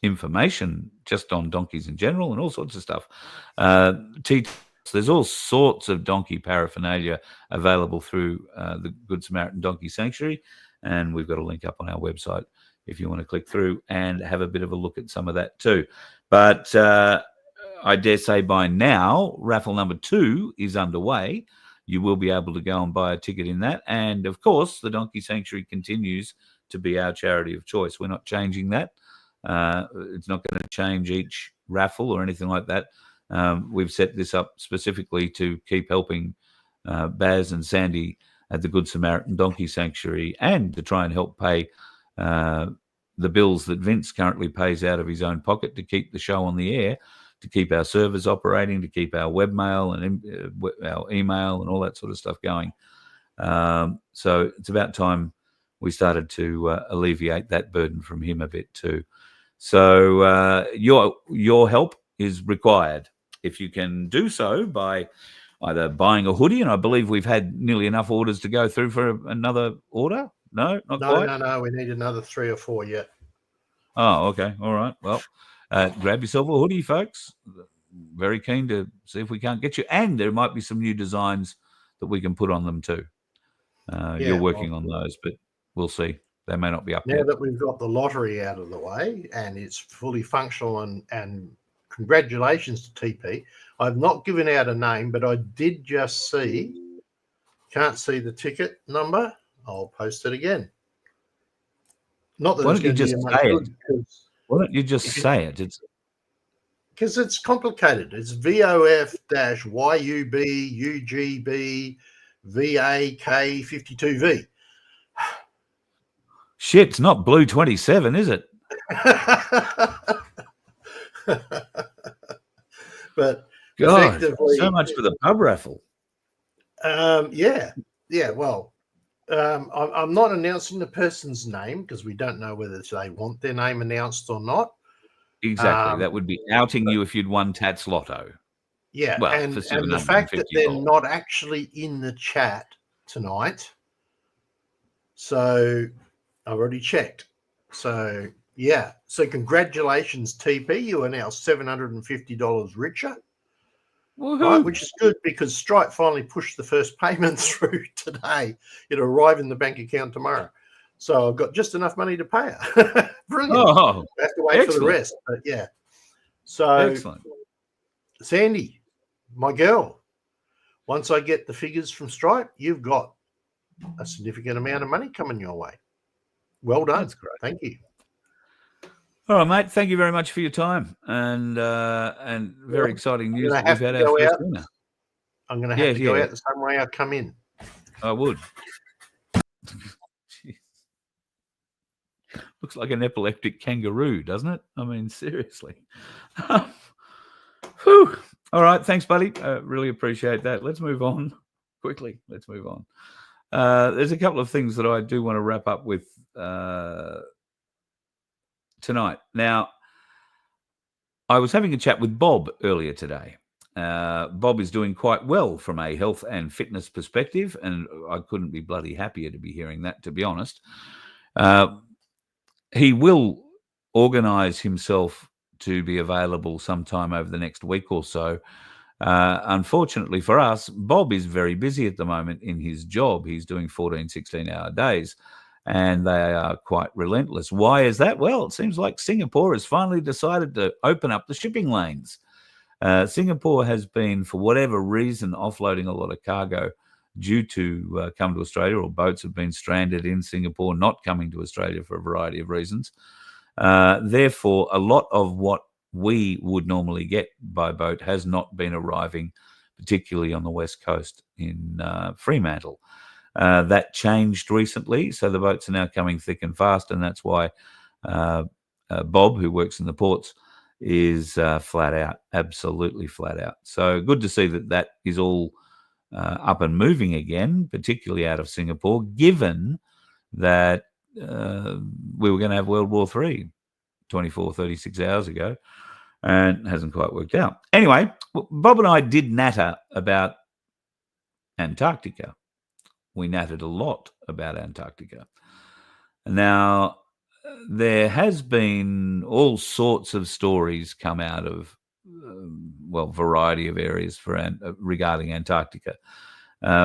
information just on donkeys in general and all sorts of stuff. There's all sorts of donkey paraphernalia available through the Good Samaritan Donkey Sanctuary, and we've got a link up on our website if you want to click through and have a bit of a look at some of that too. But I dare say by now, raffle number 2 is underway. You will be able to go and buy a ticket in that. And of course, the Donkey Sanctuary continues to be our charity of choice. We're not changing that. It's not going to change each raffle or anything like that. We've set this up specifically to keep helping Baz and Sandy at the Good Samaritan Donkey Sanctuary, and to try and help pay the bills that Vince currently pays out of his own pocket to keep the show on the air, to keep our servers operating, to keep our webmail and our email and all that sort of stuff going. So it's about time we started to alleviate that burden from him a bit too. So your help is required. If you can do so by either buying a hoodie, and I believe we've had nearly enough orders to go through for another order. No, not quite. No. We need another 3 or 4 yet. Oh, okay. All right. Well, grab yourself a hoodie, folks. Very keen to see if we can't get you. And there might be some new designs that we can put on them too. You're working on those, but we'll see. They may not be up now yet. that we've got the lottery out of the way and it's fully functional, and congratulations to TP. I've not given out a name, but I did just see, can't see the ticket number. I'll post it again. Not that Why it's don't you going just to be say much good, Why don't you just say it? It's because it's complicated. It's VOF-YUB-UGB-VAK52V. shit. It's not Blue 27, is it? But God, effectively, so much for the pub raffle. yeah. Well, I'm not announcing the person's name because we don't know whether they want their name announced or not. Exactly. That would be outing you if you'd won Tats Lotto. Yeah, Well, and for the fact that they're $750. not actually in the chat tonight. So I've already checked. So yeah. So congratulations, TP. You are now $750 richer. Right, which is good because Stripe finally pushed the first payment through today. It'll arrive in the bank account tomorrow. So I've got just enough money to pay her. Brilliant. Oh, I have to wait for the rest. But yeah. So excellent. Sandy, my girl, once I get the figures from Stripe, you've got a significant amount of money coming your way. Well done. That's great. Thank you. All right, mate. Thank you very much for your time, and very exciting news that we've had our first winner. I'm going to have to go out the same way I come in. I would. Looks like an epileptic kangaroo, doesn't it? I mean, seriously. Whew. All right. Thanks, buddy. Really appreciate that. Let's move on quickly. Let's move on. There's a couple of things that I do want to wrap up with tonight. Now, I was having a chat with Bob earlier today. Bob is doing quite well from a health and fitness perspective, and I couldn't be bloody happier to be hearing that, to be honest. He will organise himself to be available sometime over the next week or so. Unfortunately for us, Bob is very busy at the moment in his job. He's doing 14, 16-hour days, and they are quite relentless. Why is that? Well, it seems like Singapore has finally decided to open up the shipping lanes. Singapore has been, for whatever reason, offloading a lot of cargo due to come to Australia, or boats have been stranded in Singapore, not coming to Australia for a variety of reasons. Therefore, a lot of what we would normally get by boat has not been arriving, particularly on the west coast in Fremantle. That changed recently, so the boats are now coming thick and fast, and that's why Bob, who works in the ports, is flat out, absolutely flat out. So good to see that that is all up and moving again, particularly out of Singapore, given that we were going to have World War III 36 hours ago, and it hasn't quite worked out. Anyway, Bob and I did natter about Antarctica. We nattered a lot about Antarctica. Now, there has been all sorts of stories come out of, variety of areas regarding Antarctica.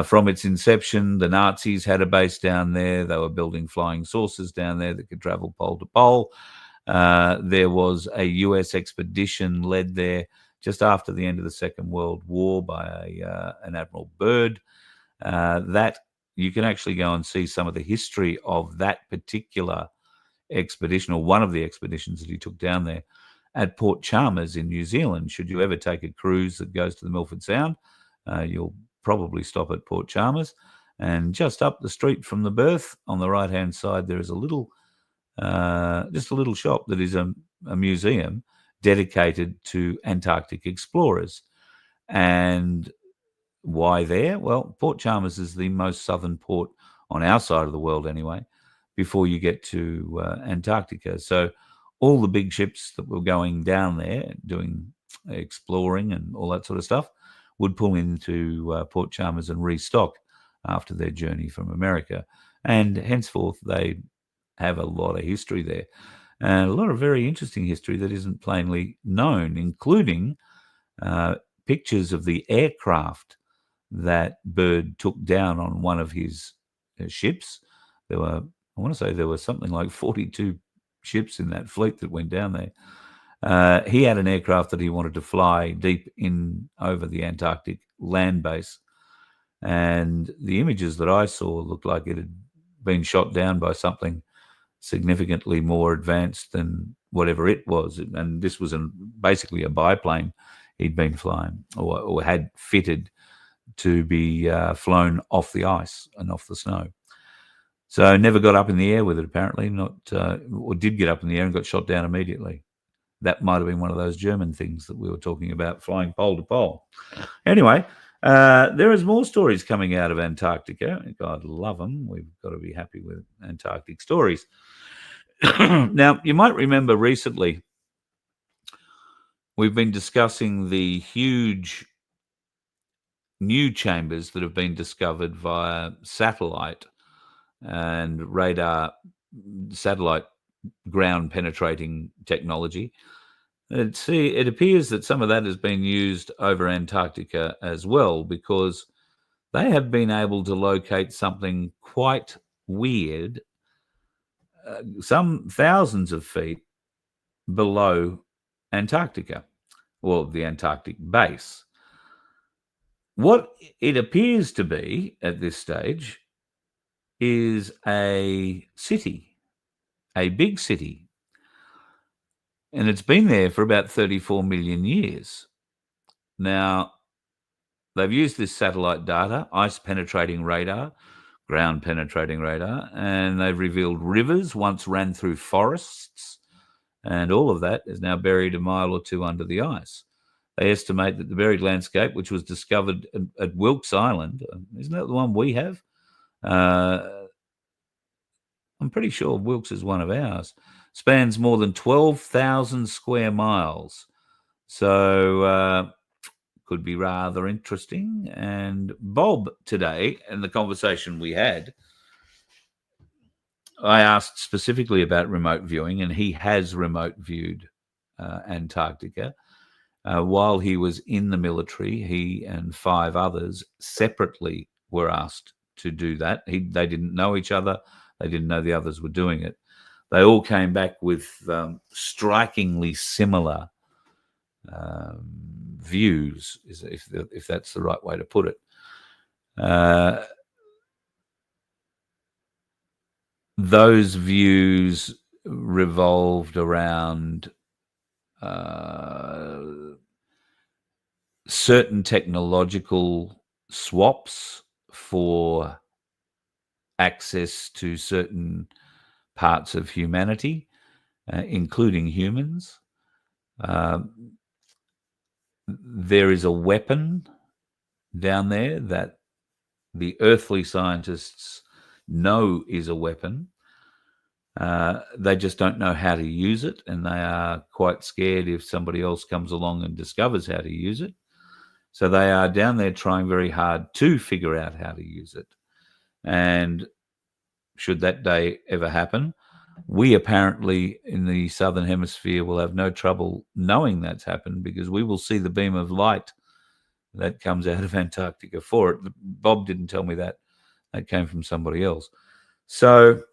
From its inception, the Nazis had a base down there. They were building flying saucers down there that could travel pole to pole. There was a US expedition led there just after the end of the Second World War by an Admiral Byrd. That you can actually go and see some of the history of that particular expedition, or one of the expeditions that he took down there, at Port Chalmers in New Zealand. Should you ever take a cruise that goes to the Milford Sound, you'll probably stop at Port Chalmers. And just up the street from the berth, on the right-hand side, there is a little, just a little shop that is a museum dedicated to Antarctic explorers. And why there? Well, Port Chalmers is the most southern port on our side of the world anyway, before you get to Antarctica. So all the big ships that were going down there doing exploring and all that sort of stuff would pull into Port Chalmers and restock after their journey from America. And henceforth, they have a lot of history there, and a lot of very interesting history that isn't plainly known, including pictures of the aircraft that Byrd took down on one of his ships. There were, I want to say there were something like 42 ships in that fleet that went down there. He had an aircraft that he wanted to fly deep in over the Antarctic land base. And the images that I saw looked like it had been shot down by something significantly more advanced than whatever it was. And this was basically a biplane he'd been flying, or had fitted to be flown off the ice and off the snow. So never got up in the air with it, apparently, or did get up in the air and got shot down immediately. That might have been one of those German things that we were talking about, flying pole to pole. Anyway, there is more stories coming out of Antarctica. God love them. We've got to be happy with Antarctic stories. Now, you might remember recently we've been discussing the huge new chambers that have been discovered via satellite and radar, satellite ground penetrating technology. It appears that some of that has been used over Antarctica as well, because they have been able to locate something quite weird, some thousands of feet below Antarctica, or the Antarctic base. What it appears to be at this stage is a city, a big city. And it's been there for about 34 million years. Now, they've used this satellite data, ice penetrating radar, ground penetrating radar, and they've revealed rivers once ran through forests, and all of that is now buried a mile or two under the ice. They estimate that the buried landscape, which was discovered at Wilkes Island, isn't that the one we have? I'm pretty sure Wilkes is one of ours, spans more than 12,000 square miles. So could be rather interesting. And Bob today, in the conversation we had, I asked specifically about remote viewing, and he has remote viewed Antarctica. While he was in the military, he and 5 others separately were asked to do that. They didn't know each other. They didn't know the others were doing it. They all came back with strikingly similar views, if that's the right way to put it. Those views revolved around certain technological swaps for access to certain parts of humanity, including humans. There is a weapon down there that the earthly scientists know is a weapon. They just don't know how to use it, and they are quite scared if somebody else comes along and discovers how to use it. So they are down there trying very hard to figure out how to use it. And should that day ever happen, we apparently in the Southern Hemisphere will have no trouble knowing that's happened, because we will see the beam of light that comes out of Antarctica for it. Bob didn't tell me that. That came from somebody else. So,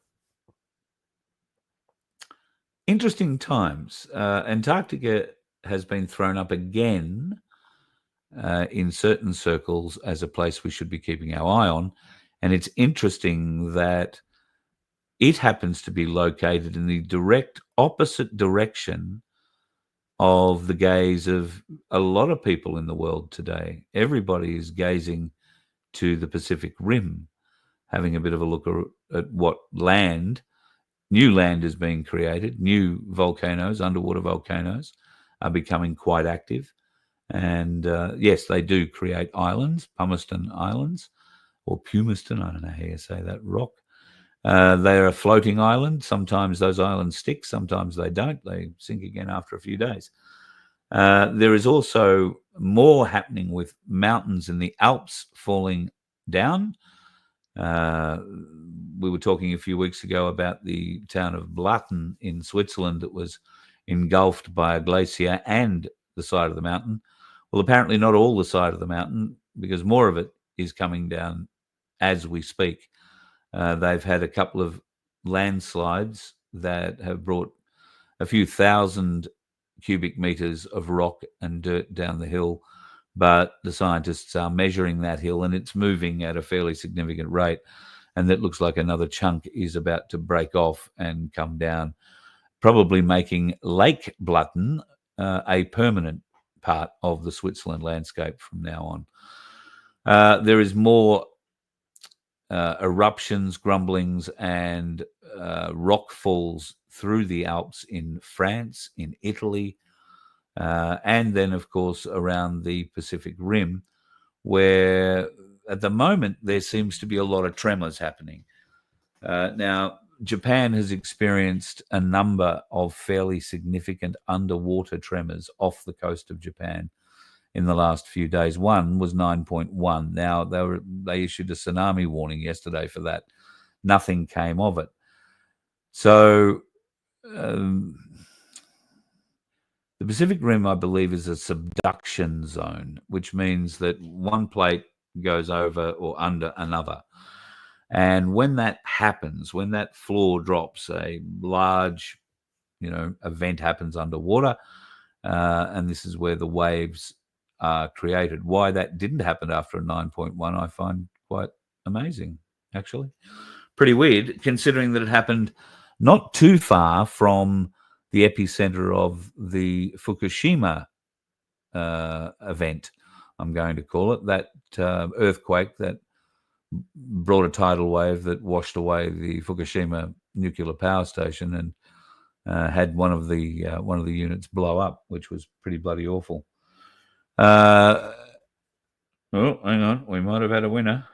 interesting times. Antarctica has been thrown up again in certain circles as a place we should be keeping our eye on. And it's interesting that it happens to be located in the direct opposite direction of the gaze of a lot of people in the world today. Everybody is gazing to the Pacific Rim, having a bit of a look at what new land is being created. New volcanoes, underwater volcanoes, are becoming quite active. And yes, they do create islands, Pumiston Islands, or Pumiston, I don't know how you say that, rock. They're a floating island. Sometimes those islands stick, sometimes they don't. They sink again after a few days. There is also more happening with mountains in the Alps falling down. We were talking a few weeks ago about the town of Blatten in Switzerland that was engulfed by a glacier and the side of the mountain. Well, apparently not all the side of the mountain, because more of it is coming down as we speak. They've had a couple of landslides that have brought a few thousand cubic meters of rock and dirt down the hill, but the scientists are measuring that hill and it's moving at a fairly significant rate, and that looks like another chunk is about to break off and come down, probably making Lake Blatten a permanent part of the Switzerland landscape from now on. There is more eruptions, grumblings, and rock falls through the Alps in France, in Italy, and then, of course, around the Pacific Rim, where at the moment there seems to be a lot of tremors happening. Now, Japan has experienced a number of fairly significant underwater tremors off the coast of Japan in the last few days. One was 9.1. Now, they issued a tsunami warning yesterday for that. Nothing came of it. So, the Pacific Rim, I believe, is a subduction zone, which means that one plate goes over or under another. And when that happens, when that floor drops, a large, event happens underwater, and this is where the waves are created. Why that didn't happen after a 9.1, I find quite amazing, actually. Pretty weird, considering that it happened not too far from the epicenter of the Fukushima event, I'm going to call it, that earthquake that brought a tidal wave that washed away the Fukushima nuclear power station and had one of the units blow up, which was pretty bloody awful. Oh, hang on, we might have had a winner.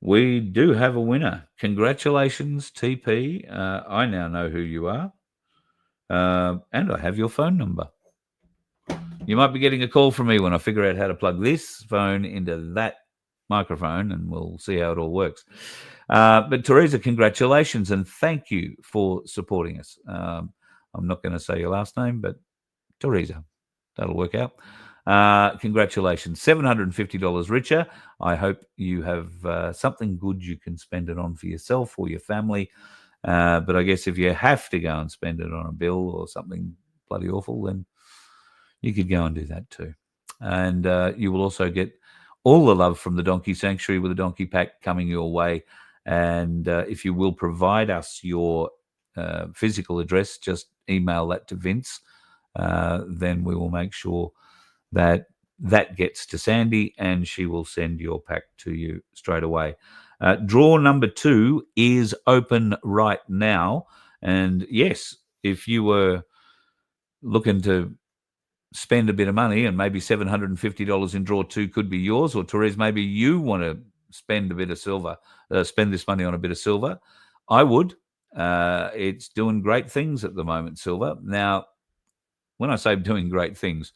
We do have a winner. Congratulations, TP. I now know who you are, and I have your phone number. You might be getting a call from me when I figure out how to plug this phone into that microphone, and we'll see how it all works. But Teresa, congratulations, and thank you for supporting us. I'm not going to say your last name, but Teresa, that'll work out. Congratulations, $750 richer. I hope you have something good you can spend it on for yourself or your family. But I guess if you have to go and spend it on a bill or something bloody awful, then you could go and do that too. And you will also get all the love from the Donkey Sanctuary with a donkey pack coming your way. And if you will provide us your physical address, just email that to Vince. Then we will make sure that gets to Sandy and she will send your pack to you straight away. Draw number 2 is open right now. And yes, if you were looking to spend a bit of money, and maybe $750 in draw 2 could be yours, or Therese, maybe you want to spend a bit of silver, spend this money on a bit of silver, I would. It's doing great things at the moment, silver. Now, when I say doing great things,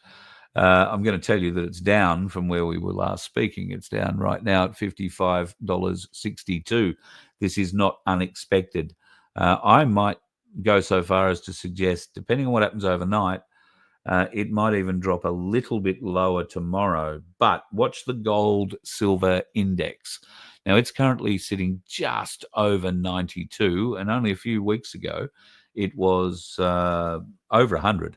I'm going to tell you that it's down from where we were last speaking. It's down right now at $55.62. This is not unexpected. I might go so far as to suggest, depending on what happens overnight, it might even drop a little bit lower tomorrow. But watch the gold-silver index. Now, it's currently sitting just over 92, and only a few weeks ago, it was over 100.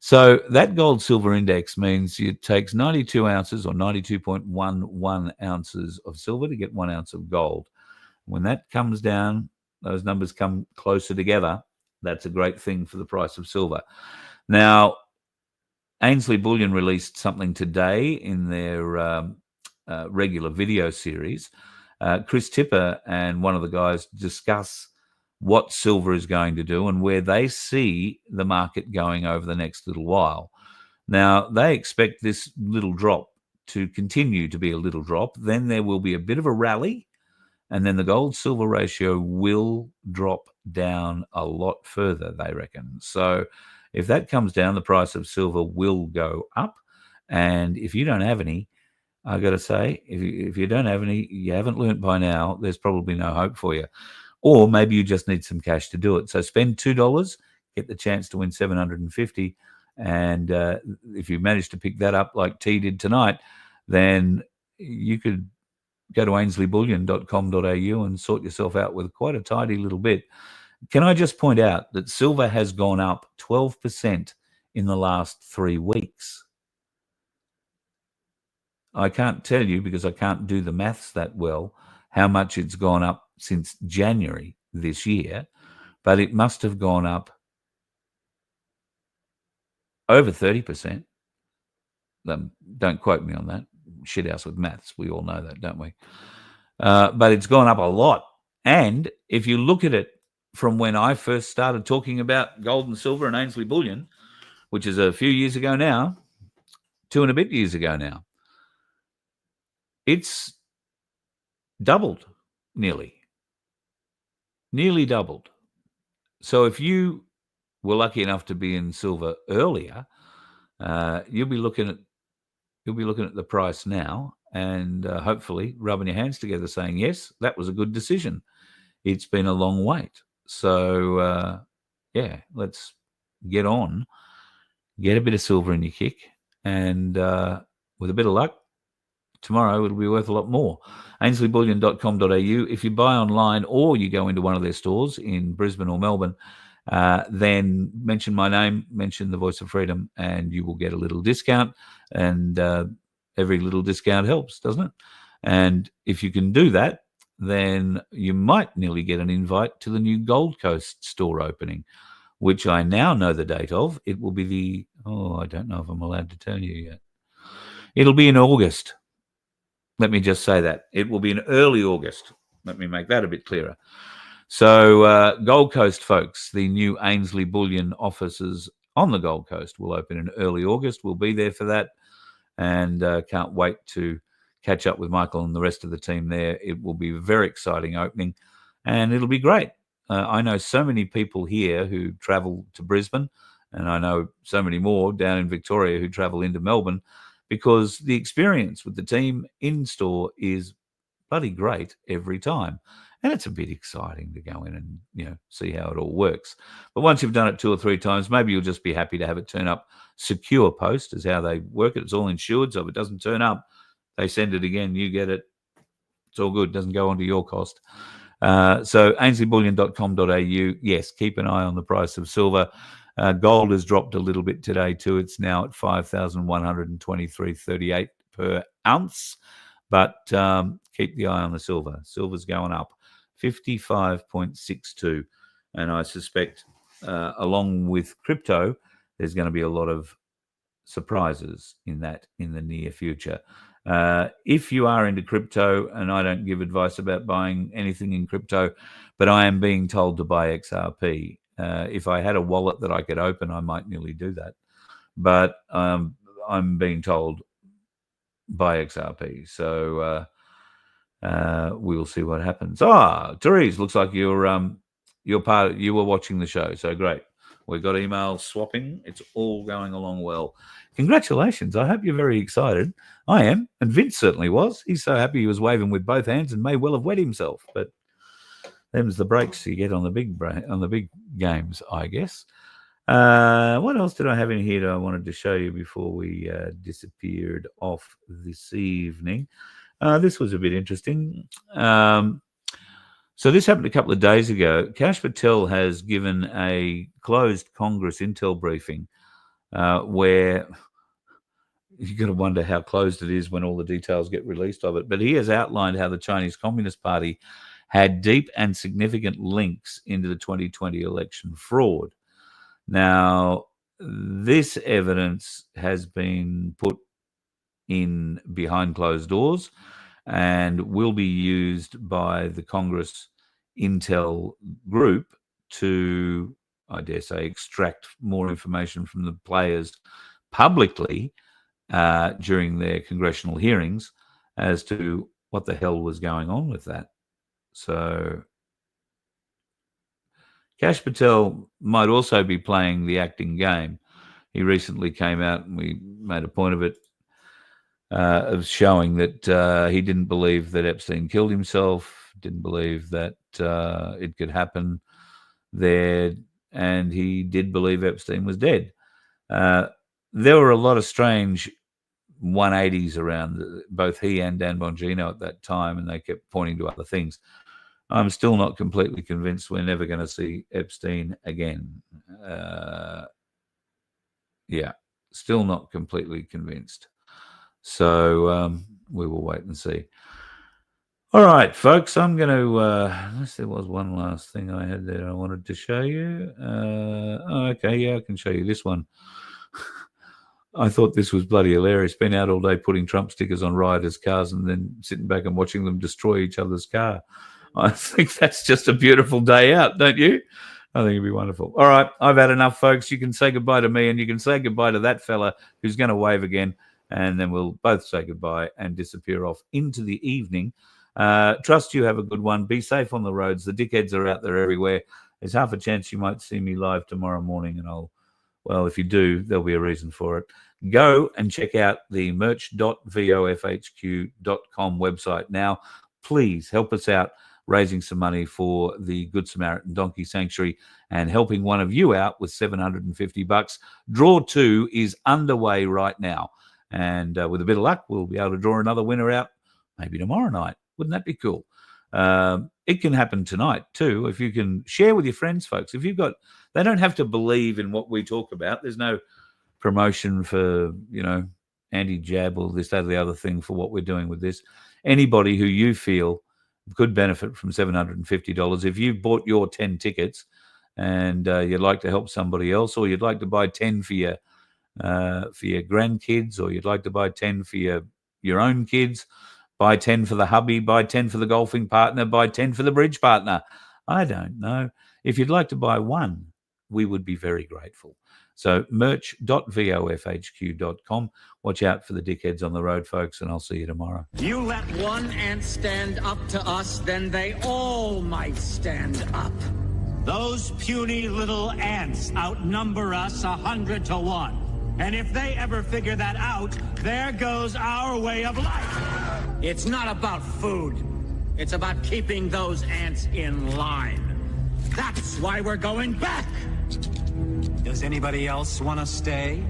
So that gold-silver index means it takes 92 ounces or 92.11 ounces of silver to get 1 ounce of gold. When that comes down, those numbers come closer together. That's a great thing for the price of silver. Now, Ainsley Bullion released something today in their regular video series. Chris Tipper and one of the guys discuss what silver is going to do and where they see the market going over the next little while. Now, they expect this little drop to continue to be a little drop. Then there will be a bit of a rally, and then the gold-silver ratio will drop down a lot further, they reckon. So if that comes down, the price of silver will go up. And if you don't have any, I got to say, if you don't have any, you haven't learnt by now, there's probably no hope for you. Or maybe you just need some cash to do it. So spend $2, get the chance to win $750. And if you manage to pick that up like T did tonight, then you could go to ainsleyBullion.com.au and sort yourself out with quite a tidy little bit. Can I just point out that silver has gone up 12% in the last 3 weeks? I can't tell you, because I can't do the maths that well, how much it's gone up since January this year, but it must have gone up over 30%. Don't quote me on that. Shithouse with maths. We all know that, don't we? But it's gone up a lot. And if you look at it from when I first started talking about gold and silver and Ainsley Bullion, which is a few years ago now, 2 and a bit years ago now, it's doubled, nearly doubled. So if you were lucky enough to be in silver earlier, you'll be looking at the price now and hopefully rubbing your hands together saying, yes, that was a good decision. It's been a long wait. So, yeah, let's get on, get a bit of silver in your kick, and with a bit of luck, tomorrow it'll be worth a lot more. ainsleyBullion.com.au. If you buy online or you go into one of their stores in Brisbane or Melbourne, then mention my name, mention the Voice of Freedom, and you will get a little discount. And every little discount helps, doesn't it? And if you can do that, then you might nearly get an invite to the new Gold Coast store opening, which I now know the date of. It will be I don't know if I'm allowed to tell you yet. It'll be in August. Let me just say that. It will be in early August. Let me make that a bit clearer. So Gold Coast folks, the new Ainsley Bullion offices on the Gold Coast will open in early August. We'll be there for that, and can't wait to catch up with Michael and the rest of the team there. It will be a very exciting opening, and it'll be great. I know so many people here who travel to Brisbane, and I know so many more down in Victoria who travel into Melbourne, because the experience with the team in store is bloody great every time. And it's a bit exciting to go in and, see how it all works. But once you've done it 2 or 3 times, maybe you'll just be happy to have it turn up. Secure post is how they work it. It's all insured, so if it doesn't turn up, they send it again, you get it. It's all good. It doesn't go onto your cost. So ainsleyBullion.com.au. Yes, keep an eye on the price of silver. Gold has dropped a little bit today too. It's now at 5,123.38 per ounce. But keep the eye on the silver. Silver's going up, 55.62. And I suspect, along with crypto, there's going to be a lot of surprises in the near future. If you are into crypto, and I don't give advice about buying anything in crypto, but I am being told to buy XRP. If I had a wallet that I could open, I might nearly do that. But I'm being told buy XRP. So we'll see what happens. Therese, looks like you were watching the show. So great. We got email swapping. It's all going along well. Congratulations. I hope you're very excited. I am. And Vince certainly was. He's so happy he was waving with both hands and may well have wet himself. But them's the breaks you get on the big games, I guess. What else did I have in here that I wanted to show you before we disappeared off this evening? This was a bit interesting. So this happened a couple of days ago. Kash Patel has given a closed Congress intel briefing where you've got to wonder how closed it is when all the details get released of it. But he has outlined how the Chinese Communist Party had deep and significant links into the 2020 election fraud. Now, this evidence has been put in behind closed doors and will be used by the Congress Intel group to, I dare say, extract more information from the players publicly during their congressional hearings as to what the hell was going on with that. So Kash Patel might also be playing the acting game. He recently came out, and we made a point of it, of showing that he didn't believe that Epstein killed himself, didn't believe that it could happen there, and he did believe Epstein was dead. There were a lot of strange 180s around both he and Dan Bongino at that time, and they kept pointing to other things. I'm still not completely convinced we're never going to see Epstein again. Still not completely convinced. So we will wait and see. All right, folks, I'm going to, unless there was one last thing I had there I wanted to show you. Okay, yeah, I can show you this one. I thought this was bloody hilarious. Been out all day putting Trump stickers on rioters' cars and then sitting back and watching them destroy each other's car. I think that's just a beautiful day out, don't you? I think it'd be wonderful. All right, I've had enough, folks. You can say goodbye to me, and you can say goodbye to that fella who's going to wave again, and then we'll both say goodbye and disappear off into the evening. Trust you have a good one. Be safe on the roads. The dickheads are out there everywhere. There's half a chance you might see me live tomorrow morning, and if you do, there'll be a reason for it. Go and check out the merch.vofhq.com website now. Please help us out raising some money for the Good Samaritan Donkey Sanctuary and helping one of you out with $750. Draw 2 is underway right now. And with a bit of luck, we'll be able to draw another winner out maybe tomorrow night. Wouldn't that be cool? It can happen tonight too. If you can share with your friends, folks. If you've got, they don't have to believe in what we talk about. There's no promotion for, anti-jab or this, that, or the other thing for what we're doing with this. Anybody who you feel could benefit from $750. If you bought your 10 tickets and you'd like to help somebody else, or you'd like to buy 10 for your grandkids, or you'd like to buy 10 for your own kids, buy 10 for the hubby, buy 10 for the golfing partner, buy 10 for the bridge partner. I don't know. If you'd like to buy one, we would be very grateful. So merch.vofhq.com. Watch out for the dickheads on the road, folks, and I'll see you tomorrow. You let one ant stand up to us, then they all might stand up. Those puny little ants outnumber us 100 to 1. And if they ever figure that out, there goes our way of life. It's not about food. It's about keeping those ants in line. That's why we're going back. Does anybody else want to stay?